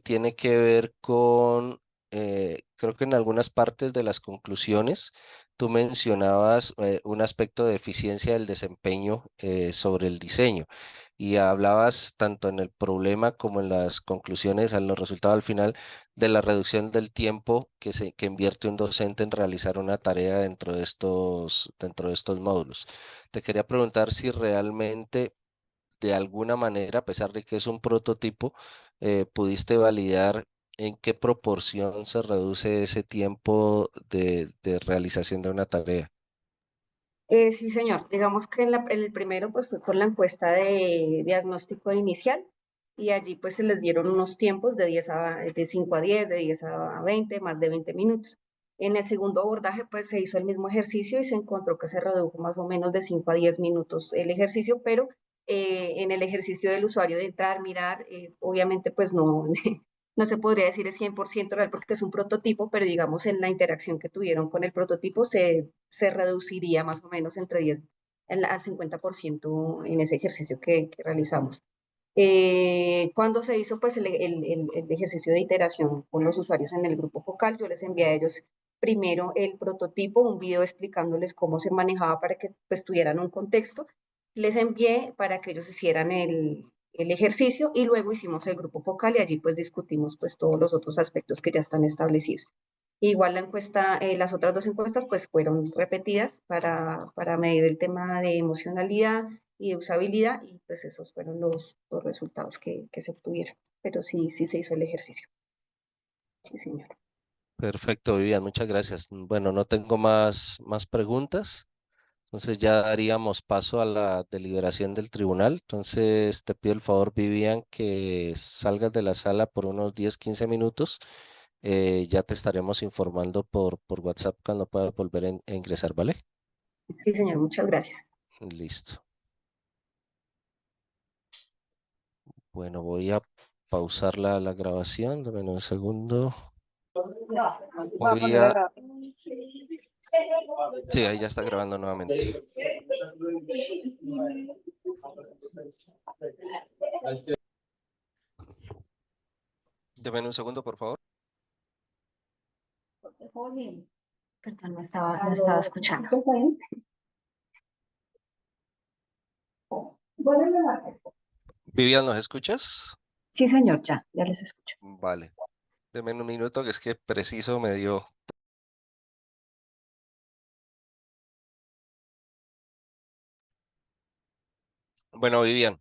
tiene que ver con, creo que en algunas partes de las conclusiones tú mencionabas un aspecto de eficiencia del desempeño sobre el diseño, y hablabas tanto en el problema como en las conclusiones, en los resultados al final, de la reducción del tiempo que invierte un docente en realizar una tarea dentro de estos módulos. Te quería preguntar si realmente de alguna manera, a pesar de que es un prototipo, pudiste validar en qué proporción se reduce ese tiempo de realización de una tarea. Sí, señor. Digamos que en el primero pues fue con la encuesta de diagnóstico inicial y allí pues se les dieron unos tiempos de 5 a 10, de 10 a 20, más de 20 minutos. En el segundo abordaje pues se hizo el mismo ejercicio y se encontró que se redujo más o menos de 5 a 10 minutos el ejercicio, pero en el ejercicio del usuario de entrar, mirar, obviamente pues no, no se podría decir es 100% real porque es un prototipo, pero digamos en la interacción que tuvieron con el prototipo se reduciría más o menos entre 10 al 50% en ese ejercicio que realizamos. Cuando se hizo pues el ejercicio de iteración con los usuarios en el grupo focal, yo les envié a ellos primero el prototipo, un video explicándoles cómo se manejaba para que pues tuvieran un contexto. Les envié para que ellos hicieran el ejercicio y luego hicimos el grupo focal y allí pues discutimos pues todos los otros aspectos que ya están establecidos. Igual la encuesta, las otras dos encuestas pues fueron repetidas para medir el tema de emocionalidad y de usabilidad y pues esos fueron los resultados que se obtuvieron. Pero sí, sí se hizo el ejercicio. Sí, señor. Perfecto, Vivian, muchas gracias. Bueno, no tengo más preguntas. Entonces ya daríamos paso a la deliberación del tribunal. Entonces te pido el favor, Vivian, que salgas de la sala por unos 10, 15 minutos. Ya te estaremos informando por WhatsApp cuando puedas volver a ingresar, ¿vale? Sí, señor, muchas gracias. Listo. Bueno, voy a pausar la grabación. Dame un segundo. Voy a Voy poner a a... grabar. Sí, ahí ya está grabando nuevamente. Deme un segundo, por favor. Perdón, no estaba escuchando. Vivian, ¿nos escuchas? Sí, señor, ya les escucho. Vale. Deme un minuto que es que preciso me dio. Bueno, Vivian,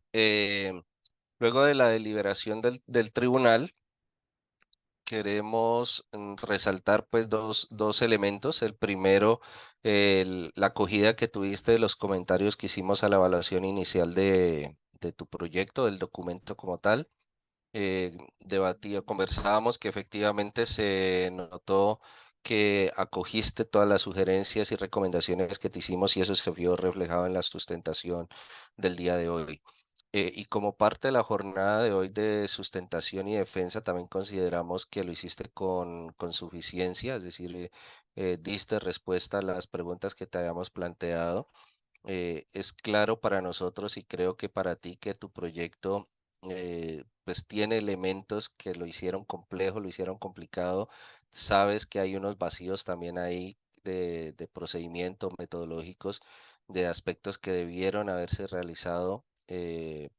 luego de la deliberación del tribunal, queremos resaltar pues dos elementos. El primero, la acogida que tuviste de los comentarios que hicimos a la evaluación inicial de tu proyecto, del documento como tal. Conversábamos que efectivamente se notó que acogiste todas las sugerencias y recomendaciones que te hicimos y eso se vio reflejado en la sustentación del día de hoy. Y como parte de la jornada de hoy de sustentación y defensa, también consideramos que lo hiciste con suficiencia, es decir, diste respuesta a las preguntas que te habíamos planteado. Es claro para nosotros y creo que para ti que tu proyecto pues tiene elementos que lo hicieron complejo, lo hicieron complicado. Sabes que hay unos vacíos también ahí de procedimientos metodológicos, de aspectos que debieron haberse realizado. Que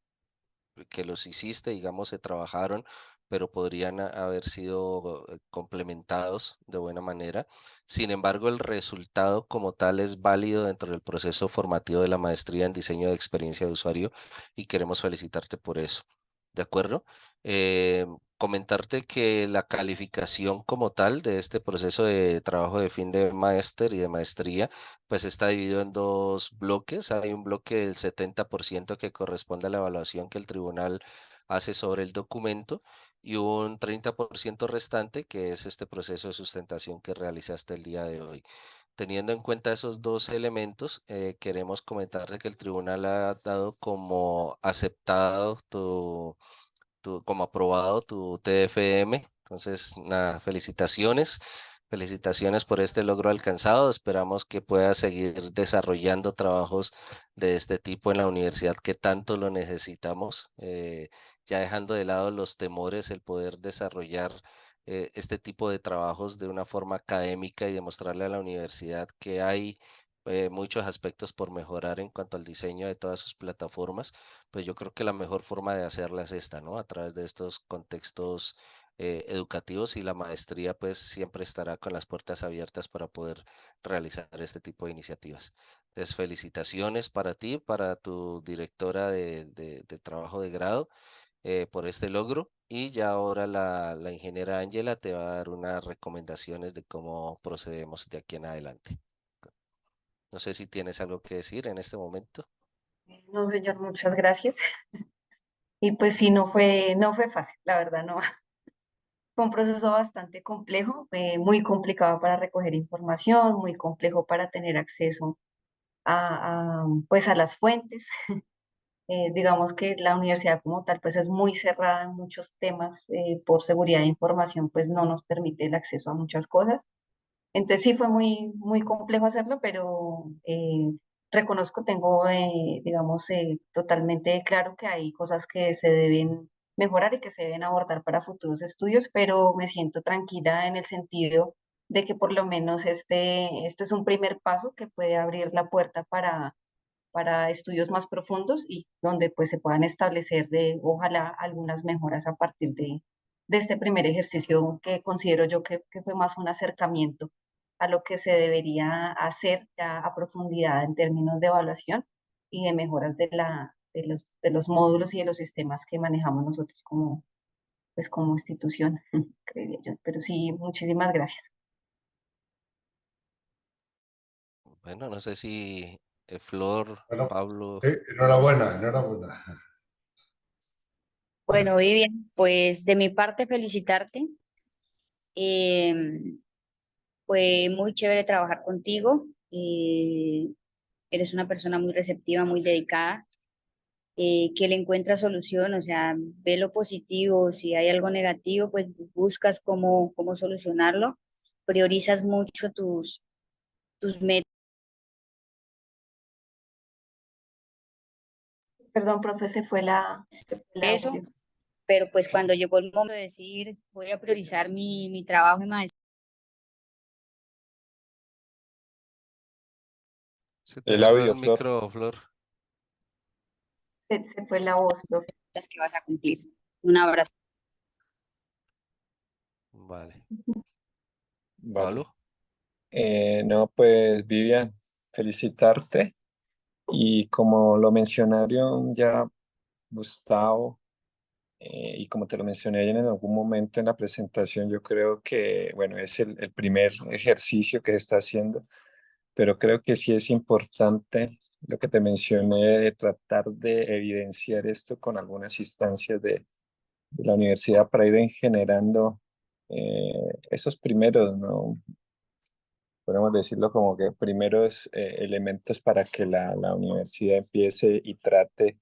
los hiciste, digamos, se trabajaron, pero podrían haber sido complementados de buena manera. Sin embargo, el resultado como tal es válido dentro del proceso formativo de la maestría en diseño de experiencia de usuario y queremos felicitarte por eso. ¿De acuerdo? Comentarte que la calificación como tal de este proceso de trabajo de fin de máster y de maestría pues está dividido en dos bloques. Hay un bloque del 70% que corresponde a la evaluación que el tribunal hace sobre el documento y un 30% restante que es este proceso de sustentación que realizaste el día de hoy. Teniendo en cuenta esos dos elementos, queremos comentarte que el tribunal ha dado como aceptado como aprobado tu TFM. Entonces, nada, felicitaciones. Felicitaciones por este logro alcanzado. Esperamos que puedas seguir desarrollando trabajos de este tipo en la universidad que tanto lo necesitamos. Ya dejando de lado los temores, el poder desarrollar este tipo de trabajos de una forma académica y demostrarle a la universidad que hay muchos aspectos por mejorar en cuanto al diseño de todas sus plataformas, pues yo creo que la mejor forma de hacerla es esta, ¿no? A través de estos contextos educativos y la maestría pues siempre estará con las puertas abiertas para poder realizar este tipo de iniciativas. Entonces, felicitaciones para ti, para tu directora de trabajo de grado por este logro y ya ahora la ingeniera Ángela te va a dar unas recomendaciones de cómo procedemos de aquí en adelante. No sé si tienes algo que decir en este momento. No, señor, muchas gracias. Y pues sí, no fue fácil, la verdad, no. Fue un proceso bastante complejo, muy complicado para recoger información, muy complejo para tener acceso pues a las fuentes. Digamos que la universidad como tal pues es muy cerrada en muchos temas, por seguridad de información pues no nos permite el acceso a muchas cosas. Entonces sí fue muy complejo hacerlo, pero reconozco, tengo, digamos, totalmente claro que hay cosas que se deben mejorar y que se deben abordar para futuros estudios, pero me siento tranquila en el sentido de que por lo menos este es un primer paso que puede abrir la puerta para estudios más profundos y donde pues se puedan establecer ojalá algunas mejoras a partir de este primer ejercicio que considero yo que fue más un acercamiento a lo que se debería hacer ya a profundidad en términos de evaluación y de mejoras de los módulos y de los sistemas que manejamos nosotros como institución, creería yo. Pero sí, muchísimas gracias. Bueno, no sé si Flor, Bueno, Pablo. sí, enhorabuena, enhorabuena. Bueno, Vivian, pues de mi parte felicitarte. Eh, Fue muy chévere trabajar contigo. Eres una persona muy receptiva, muy dedicada, que le encuentra solución, o sea, ve lo positivo, si hay algo negativo, pues buscas cómo solucionarlo, priorizas mucho tus metas. Perdón, profe, se fue el Eso, audio. pero pues cuando llegó el momento de decir, voy a priorizar mi trabajo en maestría, Se te El cerró audio, el Flor. micro, Flor. Se fue la voz, profe. que vas a cumplir. Un abrazo. Vale. Vale. Pablo. No, pues Vivian, felicitarte. Y como lo mencionaron ya Gustavo, y como te lo mencioné en algún momento en la presentación, yo creo que, bueno, es el primer ejercicio que se está haciendo, pero creo que sí es importante lo que te mencioné de tratar de evidenciar esto con algunas instancias de la universidad para ir generando esos primeros, ¿no? Podemos decirlo como que primeros elementos para que la universidad empiece y trate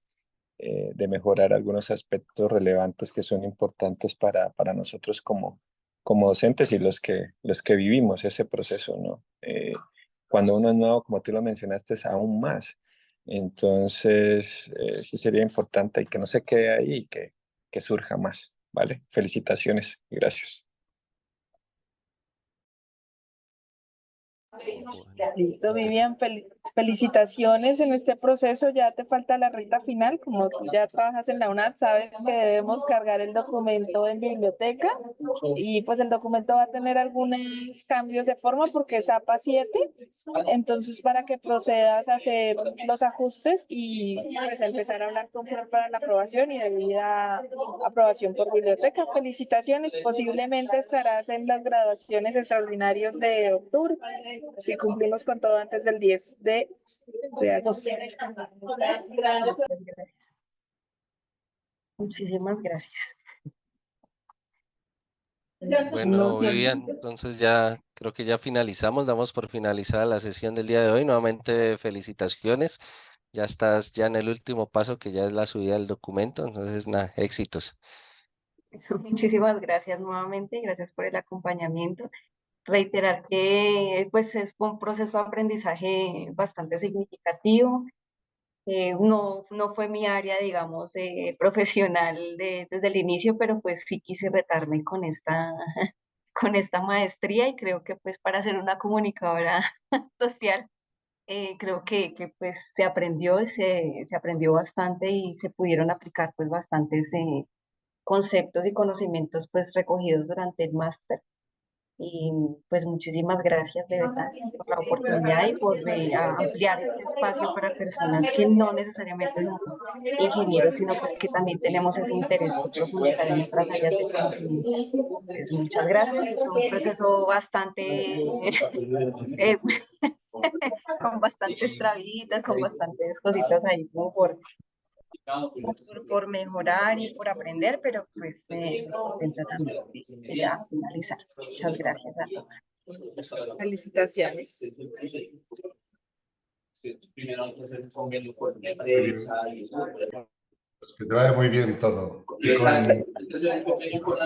de mejorar algunos aspectos relevantes que son importantes para nosotros como docentes y los que vivimos ese proceso, ¿no? Cuando uno es nuevo, como tú lo mencionaste, es aún más. Entonces, sí sería importante y que no se quede ahí y que surja más, ¿vale? Felicitaciones y gracias. Bueno, Listo, entonces, Vivian, felicitaciones en este proceso. Ya te falta la recta final. Como tú ya trabajas en la UNAD, sabes que debemos cargar el documento en biblioteca y pues el documento va a tener algunos cambios de forma porque es APA 7. Entonces, para que procedas a hacer los ajustes y pues empezar a hablar con Flor para la aprobación y debida aprobación por biblioteca. Felicitaciones. Posiblemente estarás en las graduaciones extraordinarias de octubre, si cumplimos con todo antes del 10 de agosto. Muchísimas gracias. bueno, sé. Vivian, entonces ya creo que ya finalizamos, damos por finalizada la sesión del día de hoy. Nuevamente, felicitaciones. Ya estás ya en el último paso, que ya es la subida del documento. Entonces, nada, éxitos. Muchísimas gracias nuevamente, gracias por el acompañamiento. Reiterar que pues es un proceso de aprendizaje bastante significativo. No fue mi área, digamos, profesional desde el inicio, pero pues sí quise retarme con con esta maestría y creo que pues para ser una comunicadora social, creo que pues se aprendió bastante y se pudieron aplicar pues bastantes conceptos y conocimientos pues recogidos durante el máster. Y pues muchísimas gracias de verdad por la oportunidad y por ampliar este espacio para personas que no necesariamente somos ingenieros, sino pues que también tenemos ese interés por profundizar en otras áreas de conocimiento. Pues muchas gracias y fue un proceso bastante, eh, con bastantes trabitas, con bastantes cositas ahí como por mejorar y por aprender, pero pues contenta también de ya finalizar. Muchas gracias a todos. Felicitaciones. Muy bien. Pues que te vaya muy bien todo. Y con